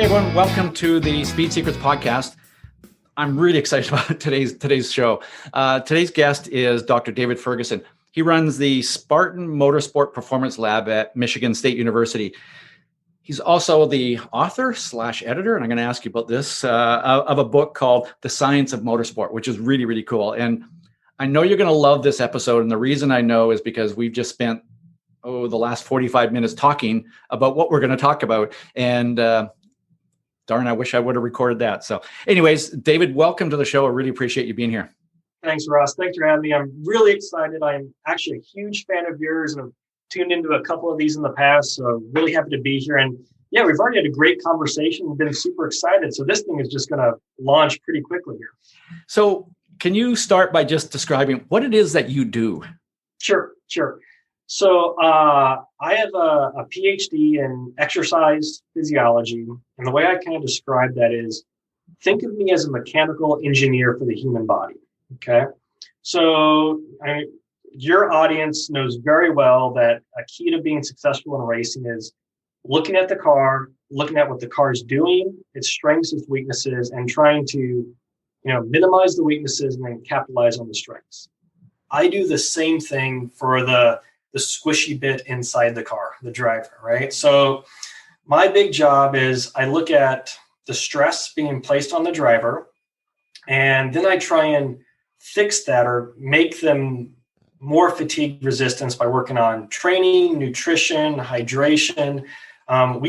Hey everyone, welcome to the Speed Secrets podcast. I'm really excited about today's show. Today's guest is Dr. David Ferguson. He runs the Spartan Motorsport Performance Lab at Michigan State University. He's also the author / editor, and I'm going to ask you about this, of a book called The Science of Motorsport, which is really, really cool. And I know you're going to love this episode. And the reason I know is because we've just spent, the last 45 minutes talking about what we're going to talk about. And darn, I wish I would have recorded that. So anyways, David, welcome to the show. I really appreciate you being here. Thanks, Ross. Thanks for having me. I'm really excited. I'm actually a huge fan of yours, and I've tuned into a couple of these in the past. So really happy to be here. And yeah, we've already had a great conversation. We've been super excited. So this thing is just going to launch pretty quickly here. So can you start by just describing what it is that you do? Sure. So I have a PhD in exercise physiology. And the way I kind of describe that is, think of me as a mechanical engineer for the human body. Okay. So your audience knows very well that a key to being successful in racing is looking at the car, looking at what the car is doing, its strengths, its weaknesses, and trying to, minimize the weaknesses and then capitalize on the strengths. I do the same thing for the squishy bit inside the car, the driver, right? So my big job is I look at the stress being placed on the driver, and then I try and fix that or make them more fatigue resistance by working on training, nutrition, hydration.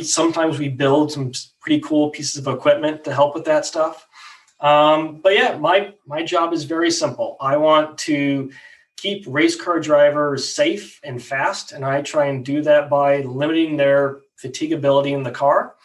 Sometimes we build some pretty cool pieces of equipment to help with that stuff. But yeah, my job is very simple. I want to keep race car drivers safe and fast, and I try and do that by limiting their fatigability in the car.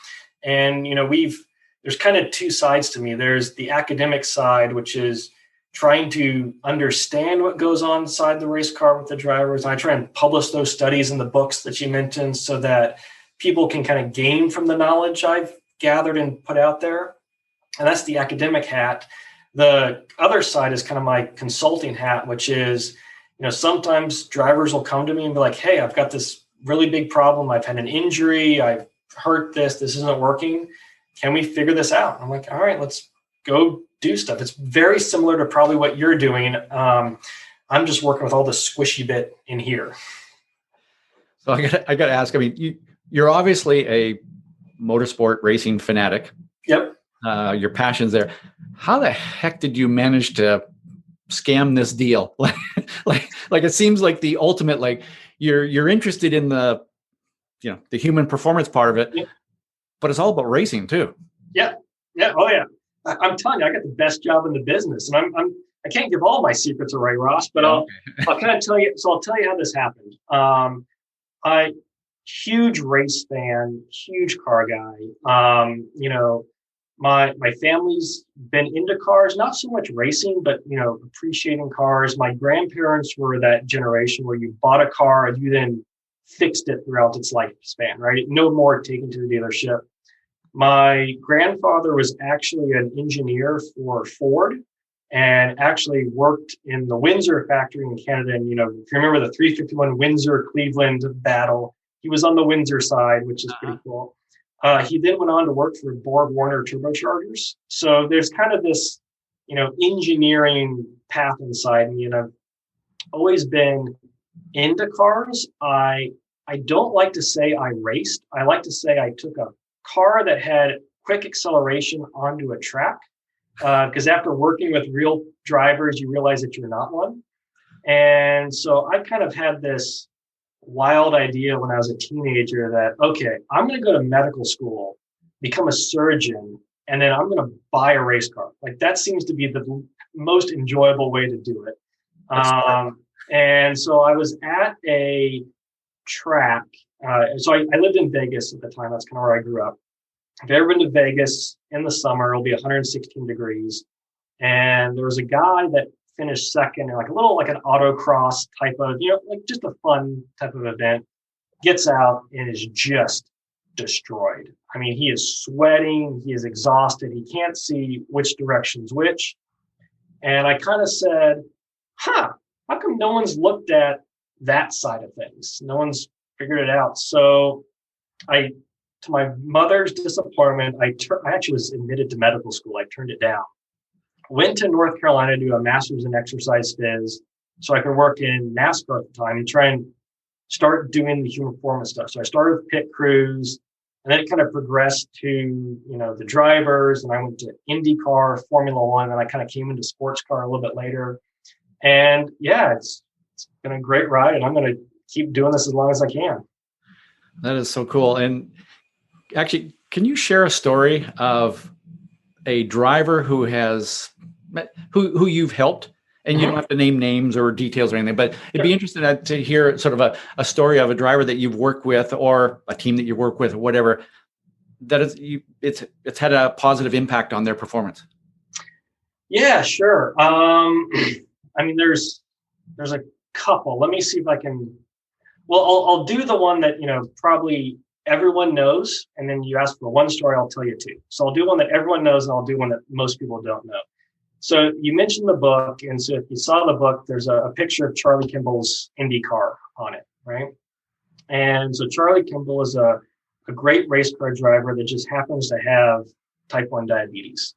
And there's kind of two sides to me. There's the academic side, which is trying to understand what goes on inside the race car with the drivers. And I try and publish those studies in the books that you mentioned so that people can kind of gain from the knowledge I've gathered and put out there. And that's the academic hat. The other side is kind of my consulting hat, which is, sometimes drivers will come to me and be like, hey, I've got this really big problem. I've had an injury. I've hurt this isn't working. Can we figure this out? I'm like, all right, let's go do stuff. It's very similar to probably what you're doing. I'm just working with all the squishy bit in here. So I got to ask, you're obviously a motorsport racing fanatic. Yep. Your passion's there. How the heck did you manage to scam this deal? like it seems like the ultimate, like you're interested in the human performance part of it, yeah, but it's all about racing too. Yeah. Oh yeah. I'm telling you, I got the best job in the business, and I can't give all my secrets away, Ross, but I'll kind of tell you. So I'll tell you how this happened. I huge race fan, huge car guy. My family's been into cars, not so much racing, but, appreciating cars. My grandparents were that generation where you bought a car and you then fixed it throughout its lifespan, right? No more taken to the dealership. My grandfather was actually an engineer for Ford and actually worked in the Windsor factory in Canada. And, if you remember the 351 Windsor-Cleveland battle, he was on the Windsor side, which is pretty cool. He then went on to work for Borg Warner Turbochargers. So there's kind of this, engineering path inside me, and I've always been into cars. I don't like to say I raced. I like to say I took a car that had quick acceleration onto a track, because after working with real drivers, you realize that you're not one. And so I kind of had this wild idea when I was a teenager that, okay, I'm going to go to medical school, become a surgeon, and then I'm going to buy a race car. Like that seems to be the most enjoyable way to do it. And so I was at a track. So I lived in Vegas at the time. That's kind of where I grew up. If you've ever been to Vegas in the summer, it'll be 116 degrees. And there was a guy that finished second in like an autocross type of, like just a fun type of event, gets out and is just destroyed. I mean, he is sweating, he is exhausted, he can't see which direction's which. And I kind of said, how come no one's looked at that side of things? No one's figured it out. So I to my mother's disappointment, I actually was admitted to medical school. I turned it down. Went to North Carolina to do a master's in exercise phys so I could work in NASCAR at the time and try and start doing the human performance stuff. So I started with pit crews, and then it kind of progressed to, the drivers, and I went to IndyCar, Formula One, and I kind of came into sports car a little bit later. And yeah, it's been a great ride, and I'm going to keep doing this as long as I can. That is so cool. And actually, can you share a story of a driver who you've helped? And you don't have to name names or details or anything, but it'd be interesting to hear sort of a story of a driver that you've worked with or a team that you work with or whatever, that it's had a positive impact on their performance. Yeah, sure. I mean, there's a couple. Let me see if I can. Well, I'll do the one that, probably everyone knows. And then you ask for one story, I'll tell you two. So I'll do one that everyone knows, and I'll do one that most people don't know. So you mentioned the book, and so if you saw the book, there's a picture of Charlie Kimball's IndyCar on it, right? And so Charlie Kimball is a great race car driver that just happens to have type 1 diabetes.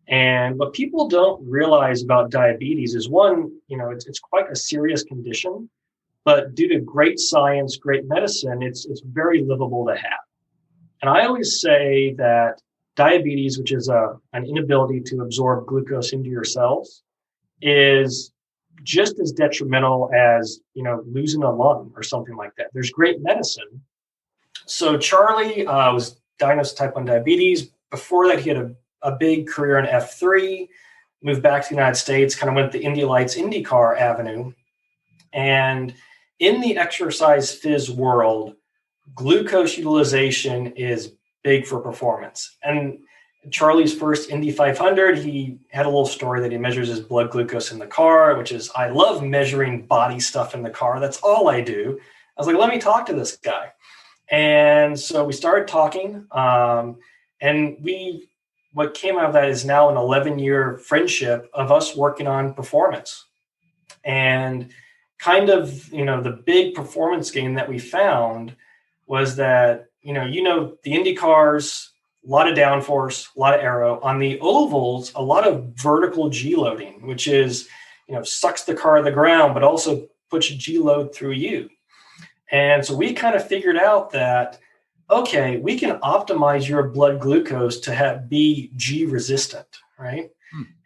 And what people don't realize about diabetes is, one, it's quite a serious condition, but due to great science, great medicine, it's very livable to have. And I always say that diabetes, which is an inability to absorb glucose into your cells, is just as detrimental as, losing a lung or something like that. There's great medicine. So Charlie was diagnosed with type 1 diabetes. Before that, he had a big career in F3, moved back to the United States, kind of went the Indy Lights IndyCar avenue. And in the exercise phys world, glucose utilization is big for performance. And Charlie's first Indy 500, he had a little story that he measures his blood glucose in the car, which is, I love measuring body stuff in the car. That's all I do. I was like, let me talk to this guy. And so we started talking, and what came out of that is now an 11-year friendship of us working on performance. And kind of, the big performance game that we found was that, the Indy cars, a lot of downforce, a lot of aero. On the ovals, a lot of vertical G loading, which is, sucks the car to the ground, but also puts G load through you. And so we kind of figured out that, okay, we can optimize your blood glucose to be G resistant, right?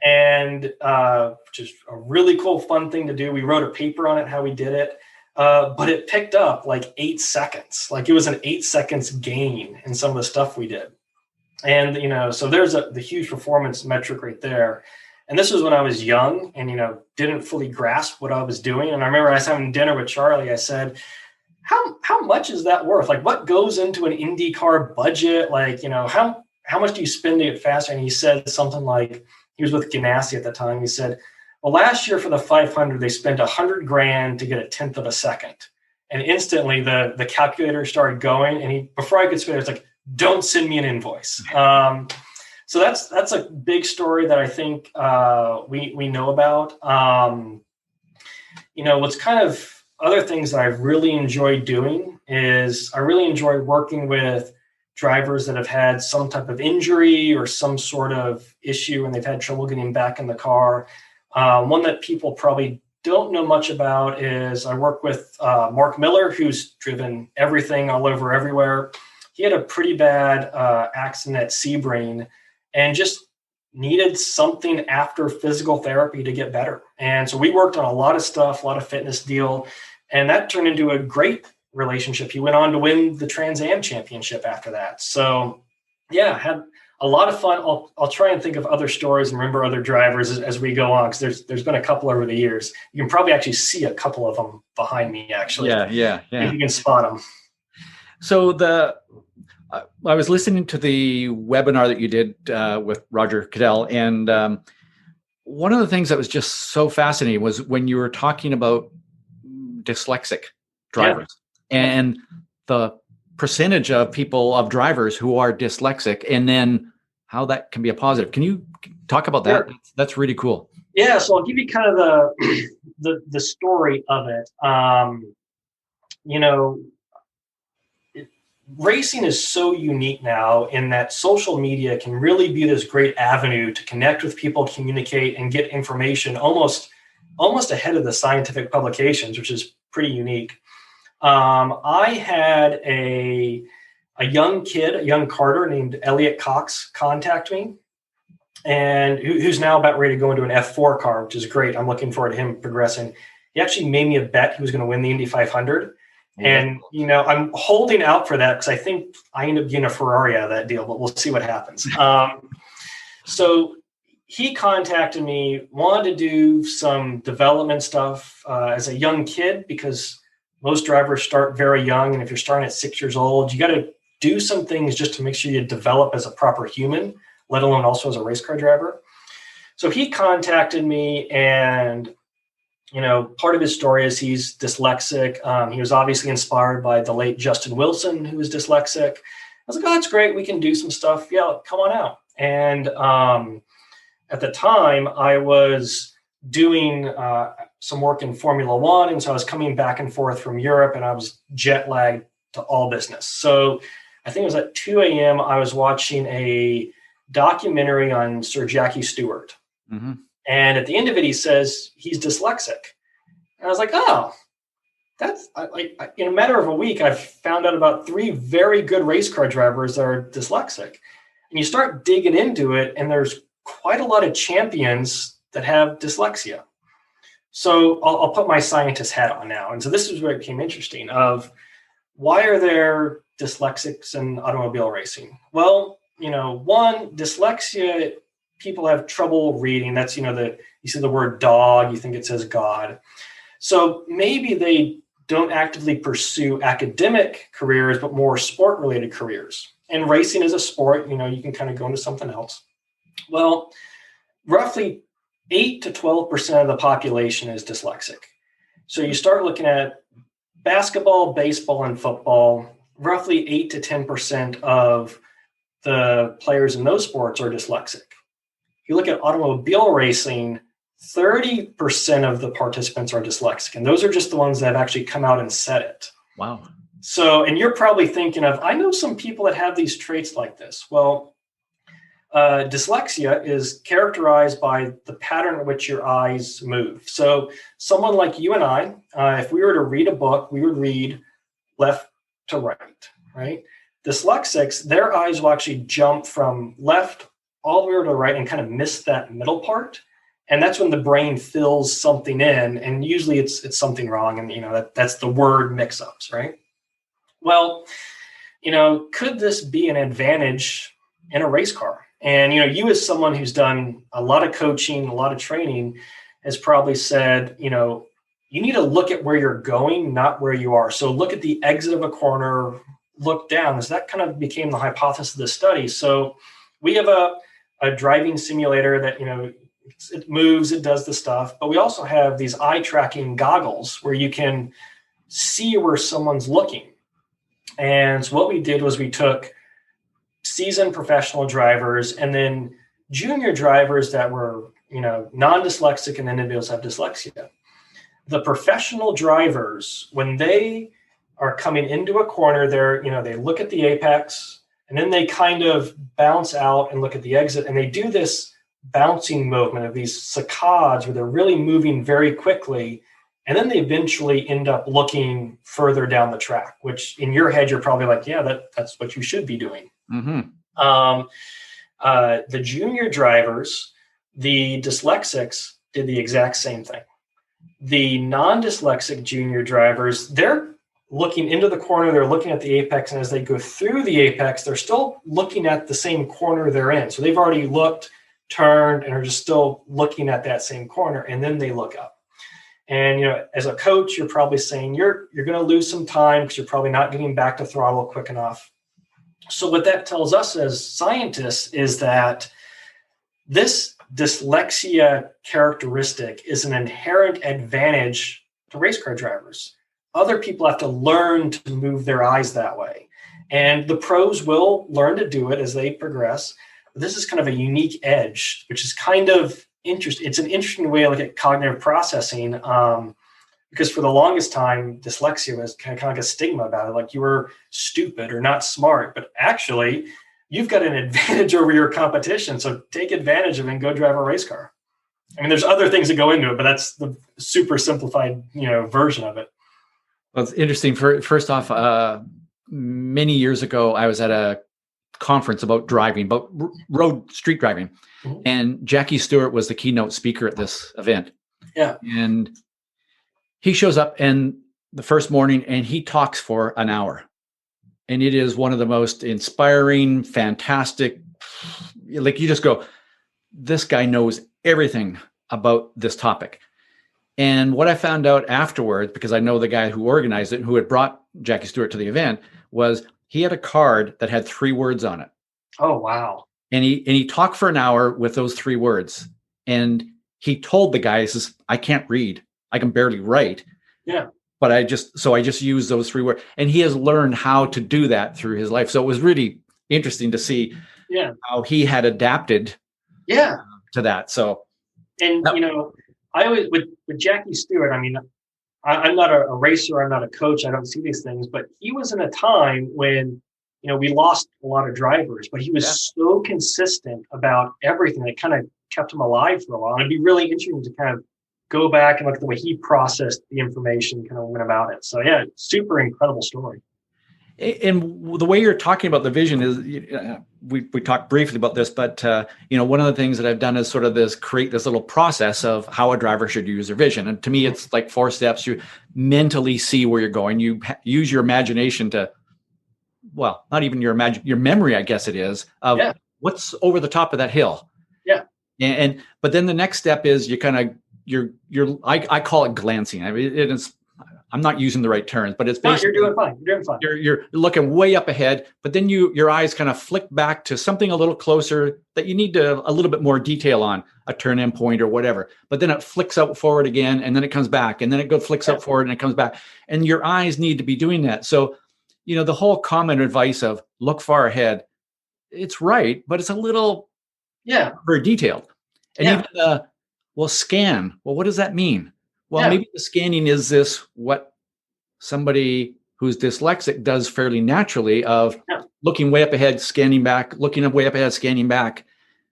And which is a really cool, fun thing to do. We wrote a paper on it, how we did it. But it picked up like 8 seconds. Like it was an 8 seconds gain in some of the stuff we did. And, so there's the huge performance metric right there. And this was when I was young and, didn't fully grasp what I was doing. And I remember I was having dinner with Charlie. I said, how much is that worth? Like what goes into an IndyCar budget? Like, how much do you spend to get faster? And he said something like, he was with Ganassi at the time. He said, well, last year for the 500, they spent $100,000 to get a 1/10 of a second. And instantly the calculator started going. And before I could spend it, it's like, don't send me an invoice. So that's a big story that I think we know about. What's kind of other things that I've really enjoyed doing is I really enjoy working with drivers that have had some type of injury or some sort of issue and they've had trouble getting back in the car. One that people probably don't know much about is I work with Mark Miller, who's driven everything all over everywhere. He had a pretty bad accident at Sebring and just needed something after physical therapy to get better. And so we worked on a lot of stuff, a lot of fitness deal, and that turned into a great relationship. He went on to win the Trans Am championship after that. So yeah, had a lot of fun. I'll try and think of other stories and remember other drivers as we go on, because there's been a couple over the years. You can probably actually see a couple of them behind me, actually. Yeah. If you can spot them. So I was listening to the webinar that you did with Roger Cadell, and one of the things that was just so fascinating was when you were talking about dyslexic drivers and the percentage of drivers who are dyslexic, and then how that can be a positive. Can you talk about that? Sure. That's really cool. Yeah, so I'll give you kind of the story of it. racing is so unique now in that social media can really be this great avenue to connect with people, communicate, and get information almost ahead of the scientific publications, which is pretty unique. I had a young kid, a young karter named Elliot Cox, contact me, and who's now about ready to go into an F4 car, which is great. I'm looking forward to him progressing. He actually made me a bet he was going to win the Indy 500. And, I'm holding out for that because I think I end up getting a Ferrari out of that deal, but we'll see what happens. So he contacted me, wanted to do some development stuff as a young kid, because most drivers start very young. And if you're starting at 6 years old, you got to do some things just to make sure you develop as a proper human, let alone also as a race car driver. So he contacted me, and part of his story is he's dyslexic. He was obviously inspired by the late Justin Wilson, who was dyslexic. I was like, oh, that's great. We can do some stuff. Yeah, come on out. And at the time, I was doing some work in Formula One. And so I was coming back and forth from Europe, and I was jet lagged to all business. So I think it was at 2 a.m. I was watching a documentary on Sir Jackie Stewart. Mm-hmm. And at the end of it, he says he's dyslexic. And I was like, oh, that's in a matter of a week, I've found out about 3 very good race car drivers that are dyslexic. And you start digging into it, and there's quite a lot of champions that have dyslexia. So I'll put my scientist hat on now. And so this is where it became interesting of why are there dyslexics in automobile racing? Well, one, dyslexia, people have trouble reading. That's, you see the word dog, you think it says God. So maybe they don't actively pursue academic careers, but more sport-related careers. And racing is a sport, you can kind of go into something else. Well, roughly 8 to 12% of the population is dyslexic. So you start looking at basketball, baseball, and football, roughly 8 to 10% of the players in those sports are dyslexic. You look at automobile racing, 30% of the participants are dyslexic. And those are just the ones that have actually come out and said it. Wow. So, and you're probably thinking of, I know some people that have these traits like this. Well, dyslexia is characterized by the pattern in which your eyes move. So someone like you and I, if we were to read a book, we would read left to right, right? Dyslexics, their eyes will actually jump from left all the way to the right and kind of miss that middle part. And that's when the brain fills something in, and usually it's something wrong. And, that's the word mix-ups, right? Well, could this be an advantage in a race car? And, you as someone who's done a lot of coaching, a lot of training, has probably said, you need to look at where you're going, not where you are. So look at the exit of a corner, look down. So that kind of became the hypothesis of the study. So we have a driving simulator that, it moves, it does the stuff, but we also have these eye tracking goggles where you can see where someone's looking. And so what we did was we took seasoned professional drivers and then junior drivers that were, non-dyslexic and individuals have dyslexia. The professional drivers, when they are coming into a corner, they look at the apex and then they kind of bounce out and look at the exit. And they do this bouncing movement of these saccades where they're really moving very quickly. And then they eventually end up looking further down the track, which in your head, you're probably like, yeah, that's what you should be doing. Mm-hmm. The junior drivers, the dyslexics, did the exact same thing. The non-dyslexic junior drivers, they're looking into the corner, they're looking at the apex, and as they go through the apex, they're still looking at the same corner they're in. So they've already looked, turned, and are just still looking at that same corner, and then they look up. And, as a coach, you're probably saying you're going to lose some time because you're probably not getting back to throttle quick enough. So what that tells us as scientists is that this dyslexia characteristic is an inherent advantage to race car drivers. Other people have to learn to move their eyes that way. And the pros will learn to do it as they progress. But this is kind of a unique edge, which is kind of interesting. It's an interesting way to look at cognitive processing. because for the longest time, dyslexia was kind of like a stigma about it, like you were stupid or not smart. But actually, you've got an advantage over your competition. So take advantage of it and go drive a race car. I mean, there's other things that go into it, but that's the super simplified, version of it. Well, it's interesting. First off, many years ago, I was at a conference about driving, about street driving. Mm-hmm. And Jackie Stewart was the keynote speaker at this event. Yeah. And he shows up and the first morning and he talks for an hour. And it is one of the most inspiring, fantastic, like you just go, this guy knows everything about this topic. And what I found out afterwards, because I know the guy who organized it and who had brought Jackie Stewart to the event, was he had a card that had 3 words on it. Oh, wow. And he talked for an hour with those 3 words. And he told the guy, he says, I can't read. I can barely write. Yeah. But I just use those 3 words. And he has learned how to do that through his life. So it was really interesting to see how he had adapted to that. So, and I always, with Jackie Stewart, I mean, I'm not a racer, I'm not a coach, I don't see these things, but he was in a time when, we lost a lot of drivers, but he was so consistent about everything that kind of kept him alive for a while. And it'd be really interesting to kind of go back and look at the way he processed the information, kind of went about it. So yeah, super incredible story. And the way you're talking about the vision is, we talked briefly about this, but one of the things that I've done is sort of create this little process of how a driver should use their vision. And to me, it's like 4 steps. You mentally see where you're going. You use your imagination to, well, not even your memory, I guess it is, of what's over the top of that hill. Yeah. But then the next step is you kind of, I call it glancing. I mean, it is, I'm not using the right terms, but it's basically, you're doing fine. You're doing fine. You're looking way up ahead, but then your eyes kind of flick back to something a little closer that you need a little bit more detail on, a turn-in point or whatever. But then it flicks out forward flicks and then it comes back, and then it flicks out forward and it comes back. And your eyes need to be doing that. So, the whole common advice of look far ahead, it's right, but it's a little very detailed. And even scan. Well, what does that mean? Well, maybe the scanning is this what somebody who's dyslexic does fairly naturally of looking way up ahead, scanning back, looking way up ahead, scanning back.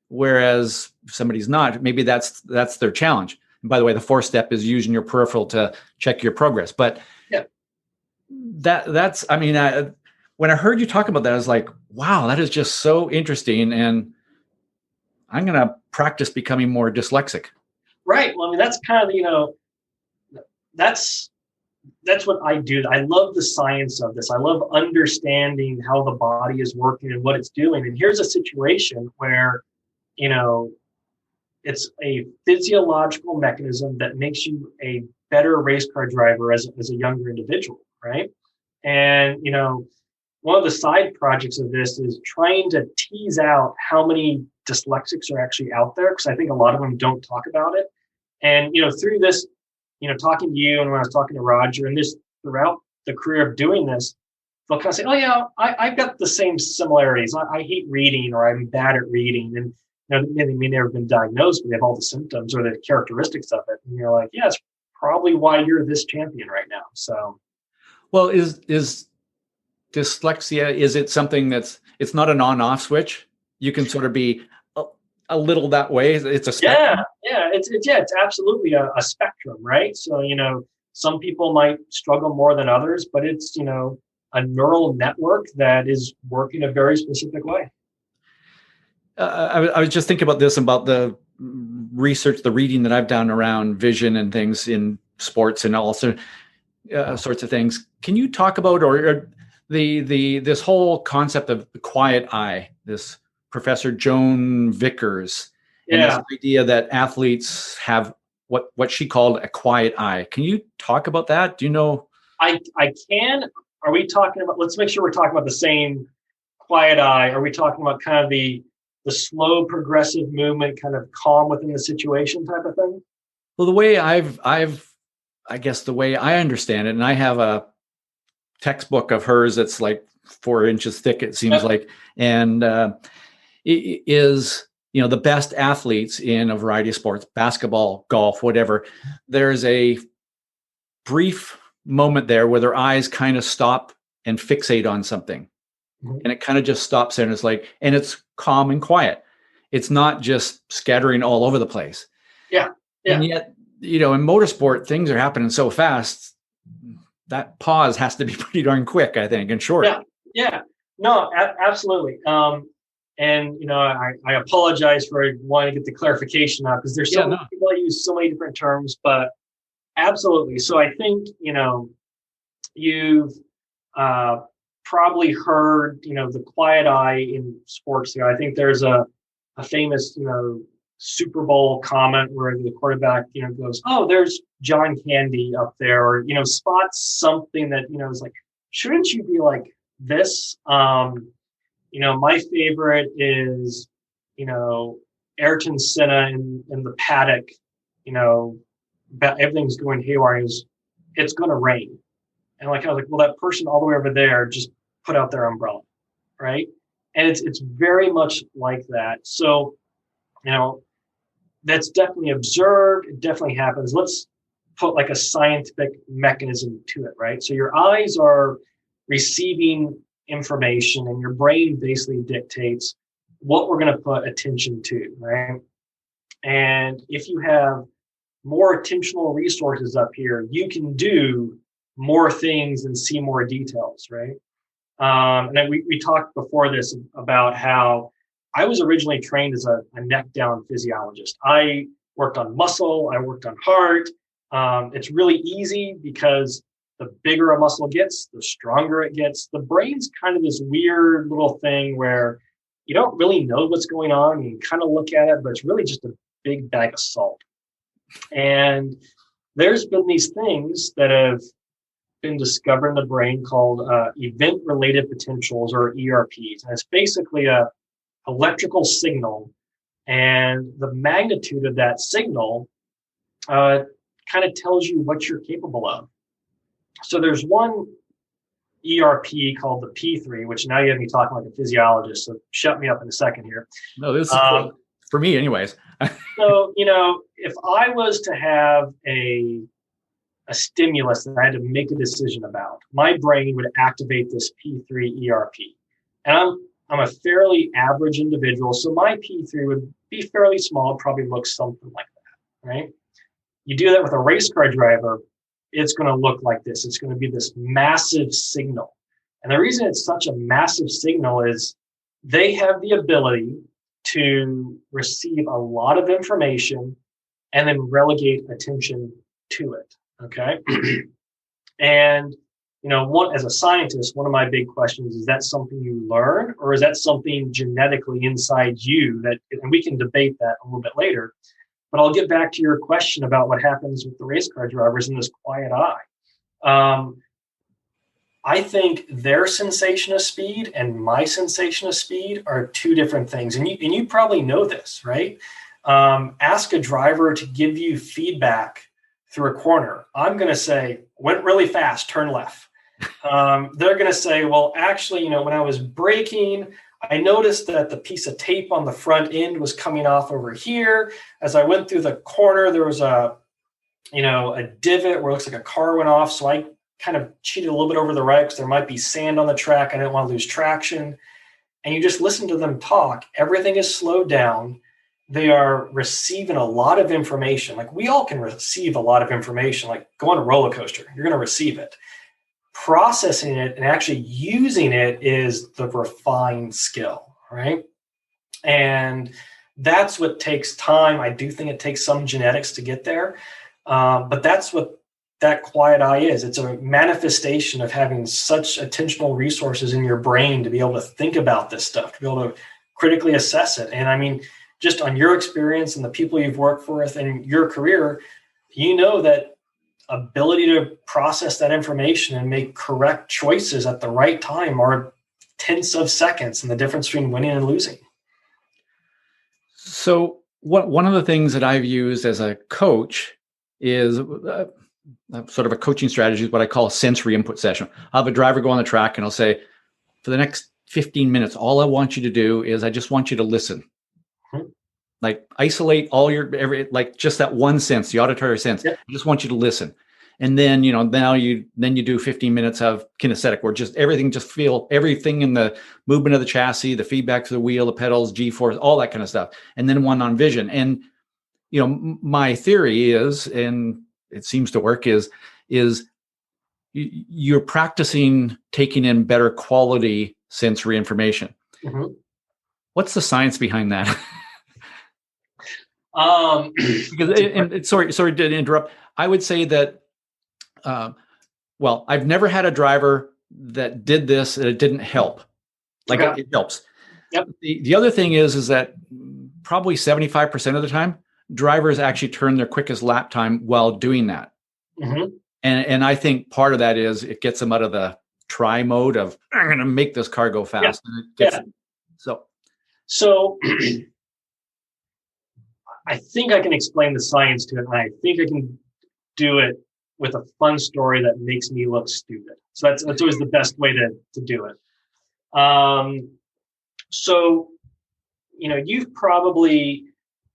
Whereas if somebody's not, maybe that's their challenge. And by the way, the 4th step is using your peripheral to check your progress. But that's, I mean, when I heard you talk about that, I was like, wow, that is just so interesting. And I'm going to practice becoming more dyslexic. Right. Well, I mean, that's kind of, that's what I do. I love the science of this. I love understanding how the body is working and what it's doing. And here's a situation where, it's a physiological mechanism that makes you a better race car driver as a younger individual, right? And, one of the side projects of this is trying to tease out how many dyslexics are actually out there, because I think a lot of them don't talk about it. And, through this, talking to you and when I was talking to Roger and this throughout the career of doing this, they'll kind of say, oh yeah, I've got the same similarities. I hate reading, or I'm bad at reading. And, they may never been diagnosed, but they have all the symptoms or the characteristics of it. And you're like, yeah, it's probably why you're this champion right now. So. Well, is dyslexia, is it something it's not an on-off switch? You can sort of be a little that way. It's a spectrum. It's absolutely a spectrum, right? So, some people might struggle more than others, but it's, a neural network that is working a very specific way. I was just thinking about this, about the research, the reading that I've done around vision and things in sports and also sorts of things. Can you talk about or this whole concept of the quiet eye, this Professor Joan Vickers, and this idea that athletes have what she called a quiet eye. Can you talk about that? Do you know? I can. Are we talking about, let's make sure we're talking about the same quiet eye. Are we talking about kind of the slow progressive movement, kind of calm within the situation type of thing? Well, the way I guess the way I understand it, and I have a textbook of hers that's like 4 inches thick, it seems like, and it is, the best athletes in a variety of sports, basketball, golf, whatever. There's a brief moment there where their eyes kind of stop and fixate on something. Mm-hmm. And it kind of just stops there, and it's like, and it's calm and quiet. It's not just scattering all over the place. Yeah. And yet, in motorsport, things are happening so fast. That pause has to be pretty darn quick, I think, and short. Yeah. No, absolutely. And I apologize for wanting to get the clarification out, because there's so many people use so many different terms, but absolutely. So I think you've probably heard the quiet eye in sports. I think there's a famous Super Bowl comment where the quarterback goes, "Oh, there's John Candy up there," or spots something that is like, shouldn't you be like this? My favorite is, Ayrton Senna in the paddock, everything's going haywire. It's going to rain. And I was like, well, that person all the way over there just put out their umbrella. Right. And it's very much like that. So, that's definitely observed. It definitely happens. Let's put like a scientific mechanism to it. Right. So your eyes are receiving information, and your brain basically dictates what we're going to put attention to, right? And if you have more attentional resources up here, you can do more things and see more details, right? And then we talked before this about how I was originally trained as a neck down physiologist. I worked on muscle, I worked on heart. It's really easy because the bigger a muscle gets, the stronger it gets. The brain's kind of this weird little thing where you don't really know what's going on. You kind of look at it, but it's really just a big bag of salt. And there's been these things that have been discovered in the brain called event-related potentials, or ERPs. And it's basically a electrical signal. And the magnitude of that signal kind of tells you what you're capable of. So there's one ERP called the P3, which now you have me talking like a physiologist, so shut me up in a second here. No, this is cool. For me anyways. So, if I was to have a stimulus that I had to make a decision about, my brain would activate this P3 ERP. And I'm a fairly average individual, so my P3 would be fairly small, probably look something like that, right? You do that with a race car driver, it's going to look like this. It's going to be this massive signal. And the reason it's such a massive signal is they have the ability to receive a lot of information and then relegate attention to it. Okay. And, as a scientist, one of my big questions is that something you learn, or is that something genetically inside you and we can debate that a little bit later. But I'll get back to your question about what happens with the race car drivers in this quiet eye. I think their sensation of speed and my sensation of speed are two different things. And you probably know this, right? Ask a driver to give you feedback through a corner. I'm going to say, went really fast, turn left. They're going to say, well, actually, when I was braking, I noticed that the piece of tape on the front end was coming off over here. As I went through the corner, there was a divot where it looks like a car went off. So I kind of cheated a little bit over the right because there might be sand on the track. I didn't want to lose traction. And you just listen to them talk. Everything is slowed down. They are receiving a lot of information. Like we all can receive a lot of information, like go on a roller coaster, you're going to receive it. Processing it and actually using it is the refined skill, right? And that's what takes time. I do think it takes some genetics to get there. But that's what that quiet eye is. It's a manifestation of having such attentional resources in your brain to be able to think about this stuff, to be able to critically assess it. And I mean, just on your experience and the people you've worked with in your career, that ability to process that information and make correct choices at the right time are tenths of seconds and the difference between winning and losing. So one of the things that I've used as a coach is sort of a coaching strategy is what I call a sensory input session. I'll have a driver go on the track and I'll say, for the next 15 minutes, all I want you to do is I just want you to listen. Like isolate all just that one sense, the auditory sense. Yep. I just want you to listen. And then, now you do 15 minutes of kinesthetic, where just feel everything in the movement of the chassis, the feedback to the wheel, the pedals, G-force, all that kind of stuff. And then one on vision. And, my theory is, and it seems to work, is you're practicing taking in better quality sensory information. Mm-hmm. What's the science behind that? Sorry to interrupt. I would say that, I've never had a driver that did this and it didn't help. It helps. Yep. The other thing is that probably 75% of the time, drivers actually turn their quickest lap time while doing that. Mm-hmm. And I think part of that is it gets them out of the try mode of, I'm going to make this car go fast. Yeah. So I think I can explain the science to it, and I think I can do it with a fun story that makes me look stupid. So that's always the best way to do it. So, you've probably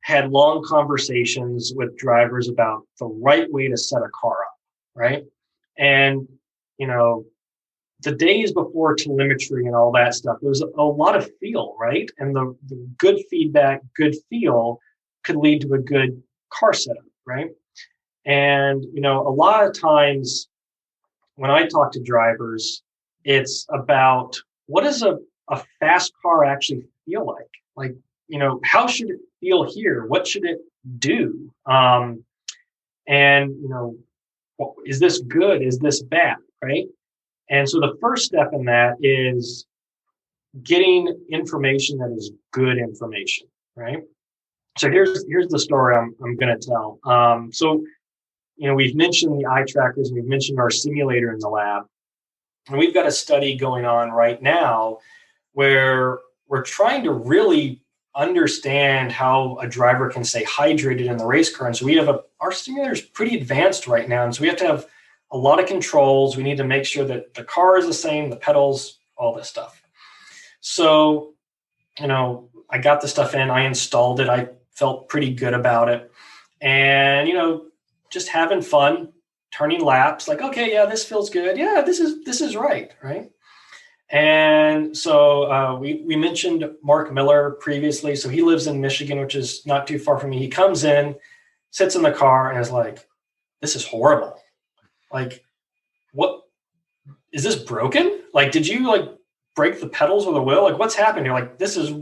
had long conversations with drivers about the right way to set a car up, right? And, the days before telemetry and all that stuff, there was a lot of feel, right? And the good feedback, good feel could lead to a good car setup, right? And, a lot of times when I talk to drivers, it's about what does a fast car actually feel like? Like, how should it feel here? What should it do? Is this good? Is this bad? Right? And so the first step in that is getting information that is good information, right? So here's the story I'm going to tell. We've mentioned the eye trackers, and we've mentioned our simulator in the lab. And we've got a study going on right now where we're trying to really understand how a driver can stay hydrated in the race car. And so our simulator is pretty advanced right now. And so we have to have a lot of controls. We need to make sure that the car is the same, the pedals, all this stuff. So, I got the stuff in, I installed it. I felt pretty good about it. And, just having fun, turning laps, like, okay, yeah, this feels good. Yeah, this is right. And so we mentioned Mark Miller previously. So he lives in Michigan, which is not too far from me. He comes in, sits in the car, and is like, this is horrible. Like, what is this broken? Like, did you break the pedals or the wheel? Like, what's happened here? Like, this is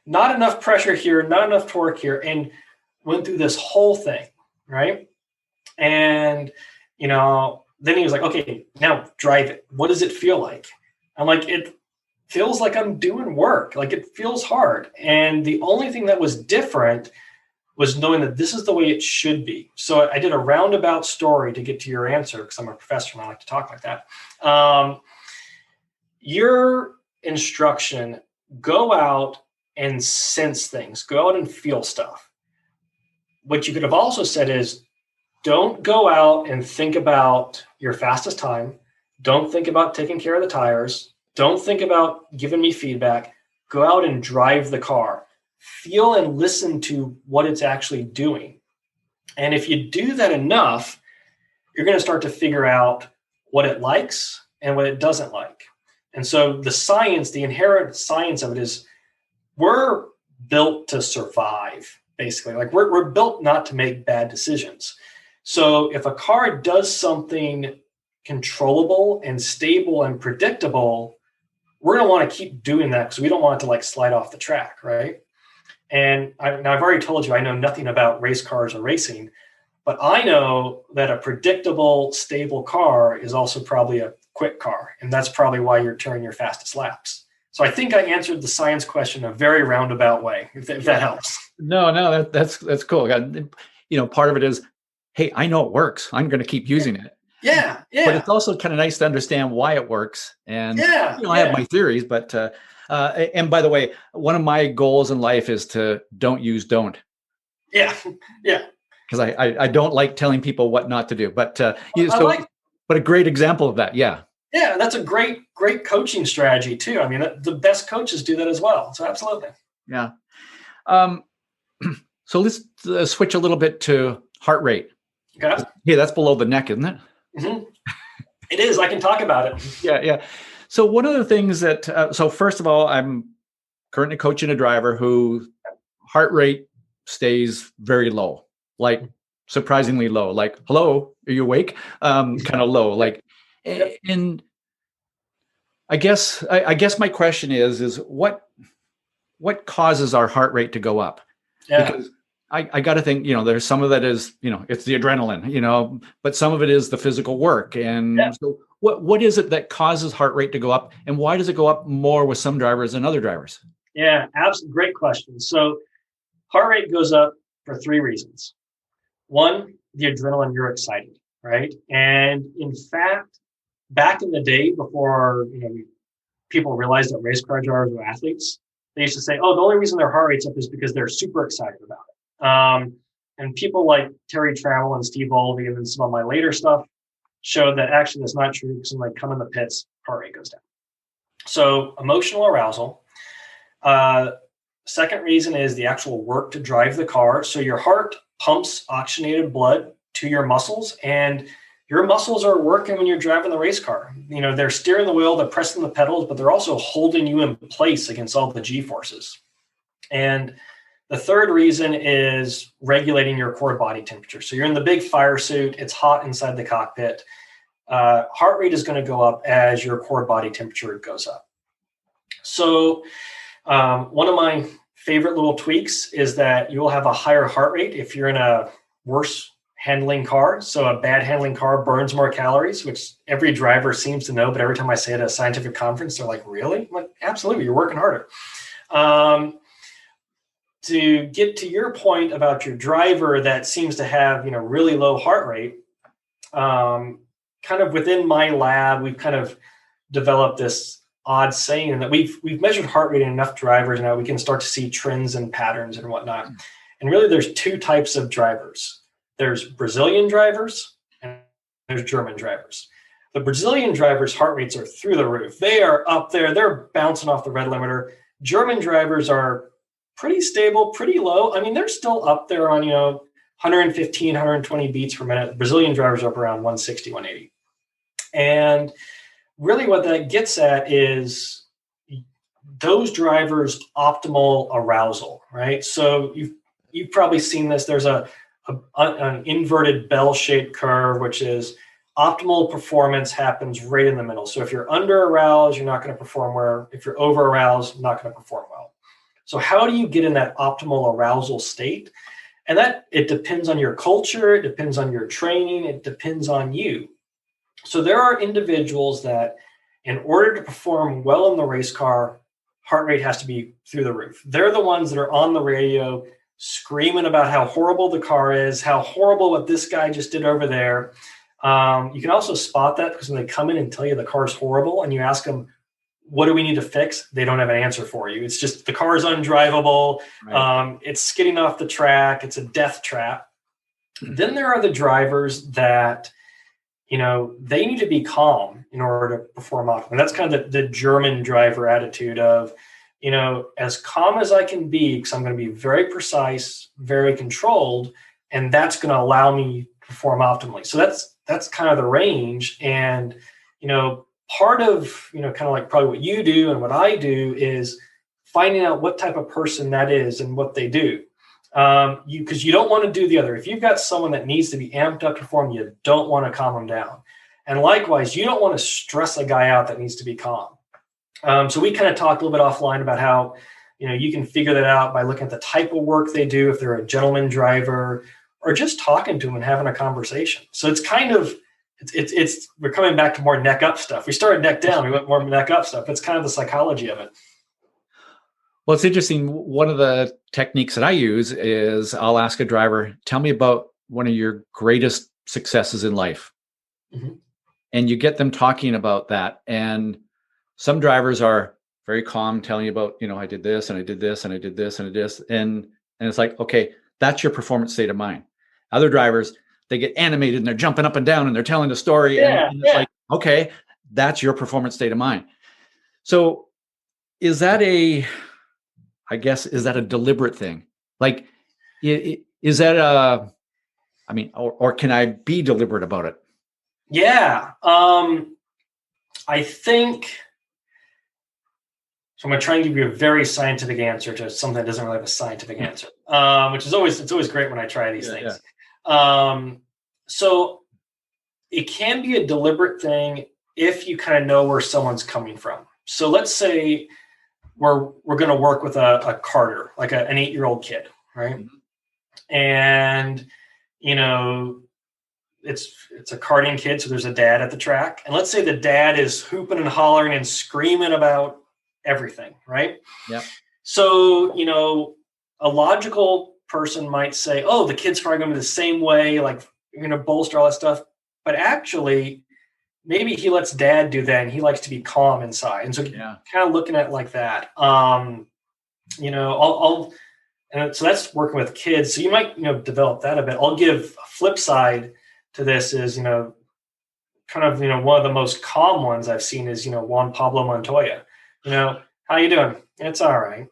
not enough pressure here, not enough torque here, and went through this whole thing, right? And, then he was like, okay, now drive it. What does it feel like? I'm like, it feels like I'm doing work. Like, it feels hard. And the only thing that was different was knowing that this is the way it should be. So I did a roundabout story to get to your answer, because I'm a professor and I like to talk like that. Your instruction, go out and sense things, go out and feel stuff. What you could have also said is, don't go out and think about your fastest time. Don't think about taking care of the tires. Don't think about giving me feedback. Go out and drive the car. Feel and listen to what it's actually doing. And if you do that enough, you're going to start to figure out what it likes and what it doesn't like. And so the science, the inherent science of it is, we're built to survive, basically. Like, we're built not to make bad decisions. So if a car does something controllable and stable and predictable, we're going to want to keep doing that, because we don't want it to slide off the track, right? And I've already told you, I know nothing about race cars or racing, but I know that a predictable, stable car is also probably a quick car. And that's probably why you're turning your fastest laps. So I think I answered the science question in a very roundabout way, if that helps. No, that's cool. Part of it is, hey, I know it works. I'm going to keep using it. Yeah. But it's also kind of nice to understand why it works. And I have my theories, but and by the way, one of my goals in life is to don't. Yeah. Because I don't like telling people what not to do. But but a great example of that, yeah. Yeah, that's a great coaching strategy too. I mean, the best coaches do that as well. So absolutely. Yeah. So let's switch a little bit to heart rate. Okay. Yeah, that's below the neck, isn't it? Mm-hmm. It is. I can talk about it. Yeah. So one of the things that, so first of all, I'm currently coaching a driver who heart rate stays very low, like surprisingly low, like, hello, are you awake? Kind of low, like, and I guess my question is what causes our heart rate to go up? Yeah. Because I got to think, there's some of that is, it's the adrenaline, but some of it is the physical work. And so what is it that causes heart rate to go up, and why does it go up more with some drivers than other drivers? Yeah, absolutely. Great question. So heart rate goes up for three reasons. One, the adrenaline, you're excited, right? And in fact, back in the day before, people realized that race car drivers were athletes, they used to say, oh, the only reason their heart rate's up is because they're super excited about it. And people like Terry Trammell and Steve Olvey and then some of my later stuff showed that actually that's not true, because when they come in the pits, heart rate goes down. So emotional arousal. Second reason is the actual work to drive the car. So your heart pumps oxygenated blood to your muscles, and your muscles are working when you're driving the race car. They're steering the wheel, they're pressing the pedals, but they're also holding you in place against all the G forces. And the third reason is regulating your core body temperature. So you're in the big fire suit, it's hot inside the cockpit. Heart rate is going to go up as your core body temperature goes up. So one of my favorite little tweaks is that you will have a higher heart rate if you're in a worse handling car. So a bad handling car burns more calories, which every driver seems to know. But every time I say it at a scientific conference, they're like, really? I'm like, absolutely, you're working harder. To get to your point about your driver that seems to have, really low heart rate, kind of within my lab, we've kind of developed this odd saying that we've measured heart rate in enough drivers now we can start to see trends and patterns and whatnot. And really, there's two types of drivers. There's Brazilian drivers and there's German drivers. The Brazilian drivers' heart rates are through the roof. They are up there. They're bouncing off the red limiter. German drivers are pretty stable, pretty low. I mean, they're still up there on, 115, 120 beats per minute. Brazilian drivers are up around 160, 180. And really what that gets at is those drivers' optimal arousal, right? So you've probably seen this. There's an inverted bell-shaped curve, which is optimal performance happens right in the middle. So if you're under aroused, you're not going to perform well. If you're over aroused, you're not going to perform well. So how do you get in that optimal arousal state? And that it depends on your culture, it depends on your training, it depends on you. So there are individuals that in order to perform well in the race car, heart rate has to be through the roof. They're the ones that are on the radio screaming about how horrible the car is, how horrible what this guy just did over there. You can also spot that because when they come in and tell you the car's horrible and you ask them, what do we need to fix? They don't have an answer for you. It's just the car is undrivable. Right. It's skidding off the track. It's a death trap. Then there are the drivers that, they need to be calm in order to perform optimally. That's kind of the German driver attitude of, as calm as I can be, because I'm going to be very precise, very controlled, and that's going to allow me to perform optimally. So that's kind of the range. And, part of, kind of like probably what you do and what I do is finding out what type of person that is and what they do. Because you don't want to do the other. If you've got someone that needs to be amped up to perform, you don't want to calm them down. And likewise, you don't want to stress a guy out that needs to be calm. So we kind of talked a little bit offline about how, you can figure that out by looking at the type of work they do, if they're a gentleman driver, or just talking to them and having a conversation. So it's kind of, we're coming back to more neck up stuff. We started neck down, we went more neck up stuff. It's kind of the psychology of it. Well, it's interesting. One of the techniques that I use is I'll ask a driver, tell me about one of your greatest successes in life. Mm-hmm. And you get them talking about that. And some drivers are very calm, telling you about, I did this and I did this and I did this and I did this. And it's like, okay, that's your performance state of mind. Other drivers, they get animated and they're jumping up and down and they're telling the story. And it's like, okay, that's your performance state of mind. So is that a deliberate thing? Like, is that or can I be deliberate about it? Yeah. I think, so I'm going to try and give you a very scientific answer to something that doesn't really have a scientific answer, which is it's always great when I try these things. Yeah. So it can be a deliberate thing if you kind of know where someone's coming from. So let's say we're going to work with a carter, like an 8-year-old kid, right? Mm-hmm. And, it's a karting kid, so there's a dad at the track. And let's say the dad is hooping and hollering and screaming about everything, right? Yeah. So, a logical person might say, oh, the kid's probably going to be the same way, like you're going to bolster all that stuff. But actually, maybe he lets dad do that and he likes to be calm inside. And so kind of looking at it like that, and so that's working with kids. So you might, develop that a bit. I'll give a flip side to this is, one of the most calm ones I've seen is, Juan Pablo Montoya. How you doing? It's all right.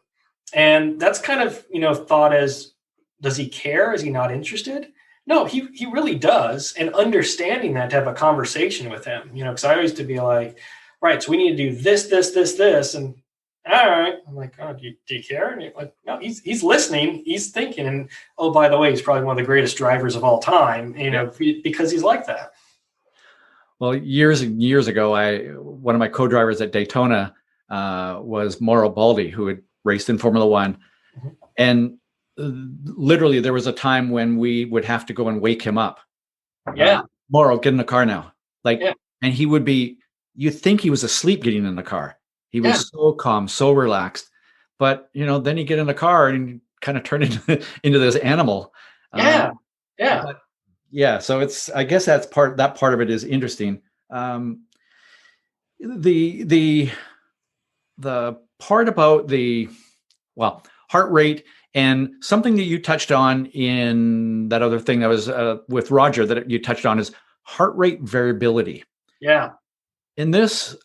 And that's kind of, thought as, does he care? Is he not interested? No, he really does. And understanding that, to have a conversation with him, because I used to be like, right, so we need to do this, this, this, this. And all right. I'm like, oh, do you care? And you're like, no, he's listening. He's thinking. And oh, by the way, he's probably one of the greatest drivers of all time, because he's like that. Well, years and years ago, one of my co-drivers at Daytona was Mauro Baldi, who had raced in Formula One. Mm-hmm. And literally there was a time when we would have to go and wake him up. Yeah. Mauro, get in the car now. And he would be, you'd think he was asleep getting in the car. He was so calm, so relaxed. But, then you get in the car and you kind of turn into this animal. Yeah. So I guess that part of it is interesting. The part about heart rate, and something that you touched on in that other thing that was with Roger that you touched on is heart rate variability. Yeah. In this,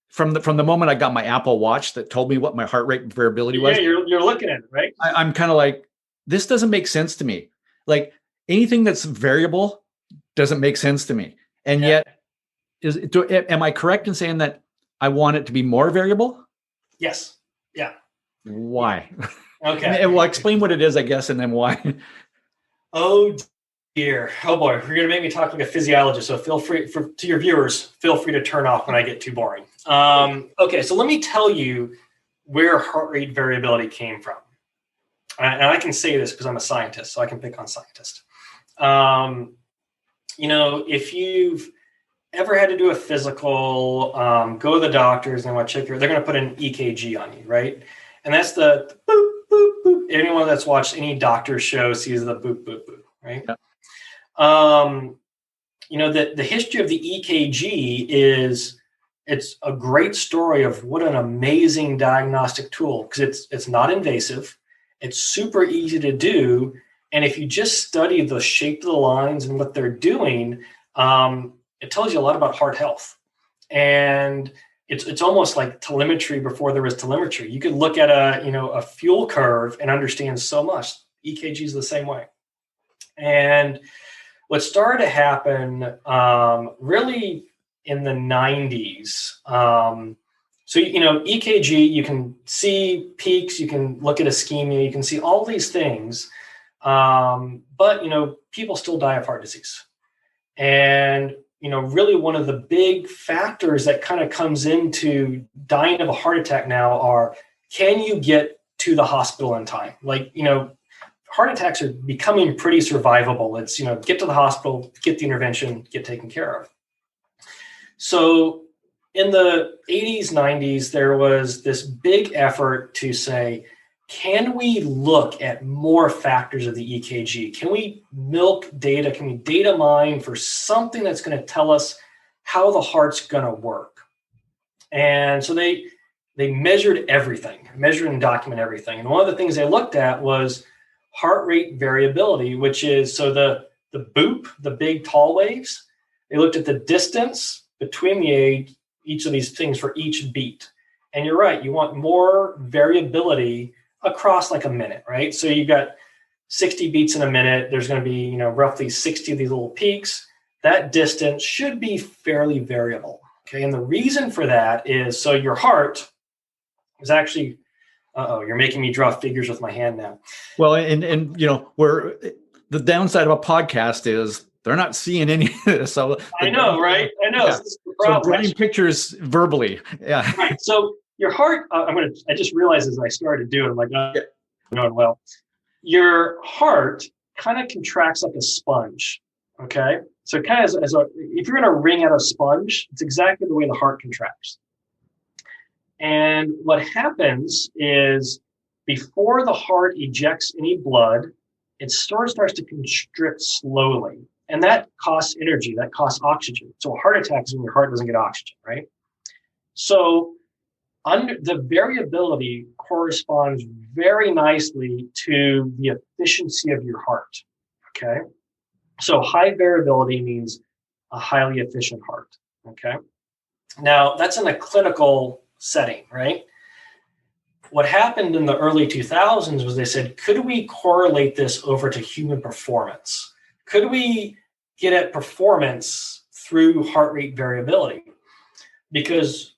from the moment I got my Apple Watch that told me what my heart rate variability was. Yeah, you're looking at it, right? I'm kind of like, this doesn't make sense to me. Like anything that's variable doesn't make sense to me. And yet, am I correct in saying that I want it to be more variable? Yes. Yeah. Why? Okay. Well, explain what it is, I guess, and then why. Oh dear. Oh boy. You're going to make me talk like a physiologist. So feel free, to your viewers, feel free to turn off when I get too boring. Okay. So let me tell you where heart rate variability came from. And I can say this because I'm a scientist, so I can pick on scientists. If you've ever had to do a physical, go to the doctors and they're going to put an EKG on you, right? And that's the boop, boop, boop. Anyone that's watched any doctor show sees the boop, boop, boop, right? Yeah. The history of the EKG is, it's a great story of what an amazing diagnostic tool, because it's not invasive. It's super easy to do. And if you just study the shape of the lines and what they're doing, it tells you a lot about heart health. And it's almost like telemetry before there was telemetry. You could look at a fuel curve and understand so much. EKG is the same way. And what started to happen really in the 90s. So, EKG, you can see peaks, you can look at ischemia, you can see all these things. But, people still die of heart disease. And, really one of the big factors that kind of comes into dying of a heart attack now are, can you get to the hospital in time? Heart attacks are becoming pretty survivable. It's, get to the hospital, get the intervention, get taken care of. So in the 80s, 90s, there was this big effort to say, can we look at more factors of the EKG? Can we milk data? Can we data mine for something that's going to tell us how the heart's going to work? And so they measured everything, measured and document everything. And one of the things they looked at was heart rate variability, which is, so the boop, the big tall waves, they looked at the distance between each of these things for each beat. And you're right, you want more variability across like a minute, right? So you've got 60 beats in a minute. There's going to be, roughly 60 of these little peaks. that distance should be fairly variable. Okay. And the reason for that is, so your heart is actually, you're making me draw figures with my hand now. Well, and where the downside of a podcast is they're not seeing any of this. So I know, right? I know. Yeah. So drawing pictures verbally. Yeah. Right. So your heart, I just realized as I started doing, I'm like, going well. Your heart kind of contracts like a sponge. Okay. So kind of if you're going to wring out a sponge, it's exactly the way the heart contracts. And what happens is before the heart ejects any blood, it starts to constrict slowly. And that costs energy, that costs oxygen. So a heart attack is when your heart doesn't get oxygen, right? So the variability corresponds very nicely to the efficiency of your heart, okay? So high variability means a highly efficient heart, okay? Now, that's in a clinical setting, right? What happened in the early 2000s was they said, could we correlate this over to human performance? Could we get at performance through heart rate variability? Because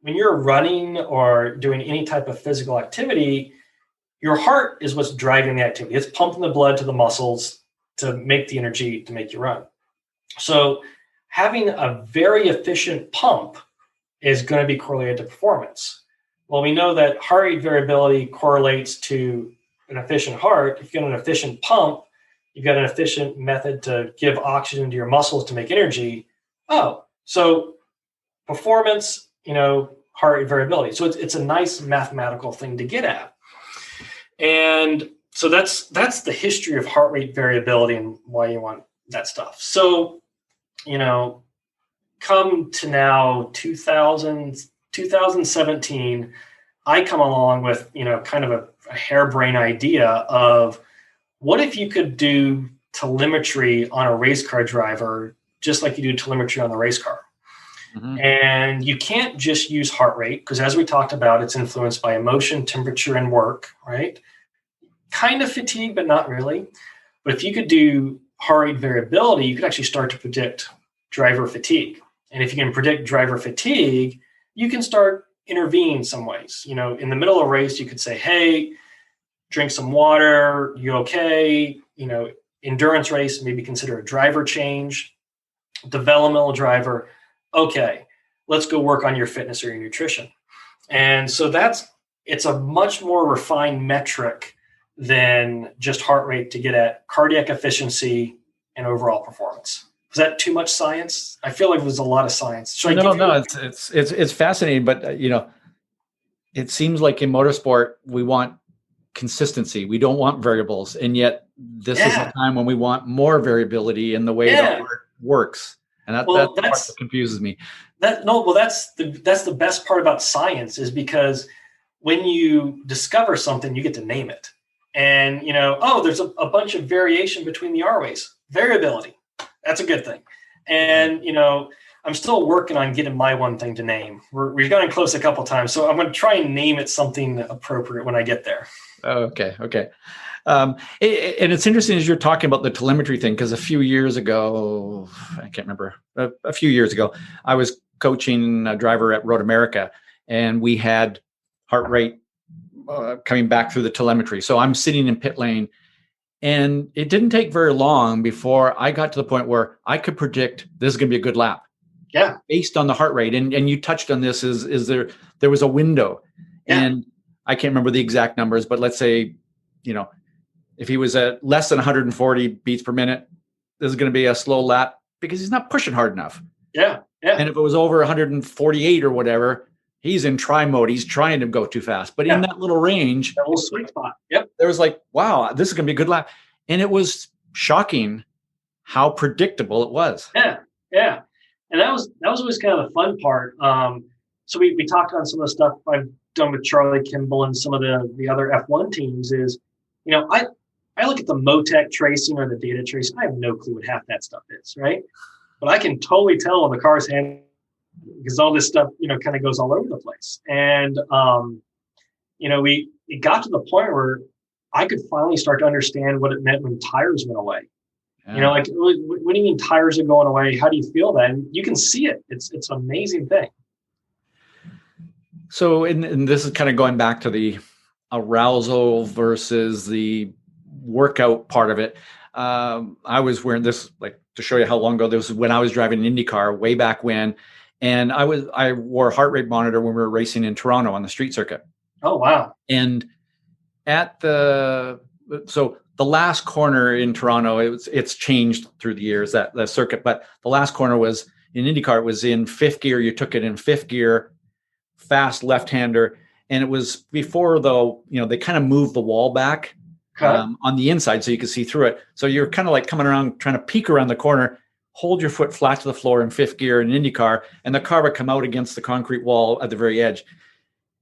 when you're running or doing any type of physical activity, your heart is what's driving the activity. It's pumping the blood to the muscles to make the energy to make you run. So having a very efficient pump is going to be correlated to performance. Well, we know that heart rate variability correlates to an efficient heart. If you've got an efficient pump, you've got an efficient method to give oxygen to your muscles to make energy. Oh, so performance, heart rate variability. So it's a nice mathematical thing to get at. And so that's the history of heart rate variability and why you want that stuff. So, come to now 2017, I come along with, kind of a harebrained idea of what if you could do telemetry on a race car driver, just like you do telemetry on the race car. Mm-hmm. And you can't just use heart rate because, as we talked about, it's influenced by emotion, temperature, and work, right? Kind of fatigue, but not really. But if you could do heart rate variability, you could actually start to predict driver fatigue. And if you can predict driver fatigue, you can start intervening some ways. In the middle of a race, you could say, hey, drink some water, you okay? Endurance race, maybe consider a driver change. Developmental driver, okay, let's go work on your fitness or your nutrition. And so it's a much more refined metric than just heart rate to get at cardiac efficiency and overall performance. Was that too much science? I feel like it was a lot of science. No, it's fascinating, but it seems like in motorsport we want consistency. We don't want variables, and yet this is a time when we want more variability in the way that works. And that's what confuses me. That's the best part about science is because when you discover something, you get to name it. And, there's a bunch of variation between the R-ways. Variability. That's a good thing. And, I'm still working on getting my one thing to name. We've gotten close a couple times, so I'm going to try and name it something appropriate when I get there. Okay. And it's interesting as you're talking about the telemetry thing, because a few years ago, I can't remember, a few years ago, I was coaching a driver at Road America, and we had heart rate coming back through the telemetry. So I'm sitting in pit lane, and it didn't take very long before I got to the point where I could predict this is going to be a good lap. Yeah. Based on the heart rate. And you touched on this, is there was a window. Yeah. And I can't remember the exact numbers, but let's say, if he was at less than 140 beats per minute, this is going to be a slow lap because he's not pushing hard enough. Yeah. And if it was over 148 or whatever, he's in try mode. He's trying to go too fast. But in that little range, that little sweet spot. Yep. There was like, wow, this is going to be a good lap. And it was shocking how predictable it was. Yeah. And that was always kind of the fun part. So we talked on some of the stuff I've done with Charlie Kimball and some of the other F1 teams is, I look at the Motec tracing or the data tracing. I have no clue what half that stuff is, right? But I can totally tell when the car's handling because all this stuff, kind of goes all over the place. And, it got to the point where I could finally start to understand what it meant when tires went away. You know, like, what do you mean tires are going away? How do you feel that? And you can see it. It's an amazing thing. So, and this is kind of going back to the arousal versus the workout part of it. I was wearing this, like, to show you how long ago this was, when I was driving an IndyCar way back when, and I wore a heart rate monitor when we were racing in Toronto on the street circuit. Oh, wow. And so the last corner in Toronto, it's changed through the years, that circuit, but the last corner was in IndyCar, it was in fifth gear. You took it in fifth gear, fast left-hander. And it was before, though, they kind of moved the wall back on the inside so you could see through it. So you're kind of like coming around, trying to peek around the corner, hold your foot flat to the floor in fifth gear in IndyCar, and the car would come out against the concrete wall at the very edge.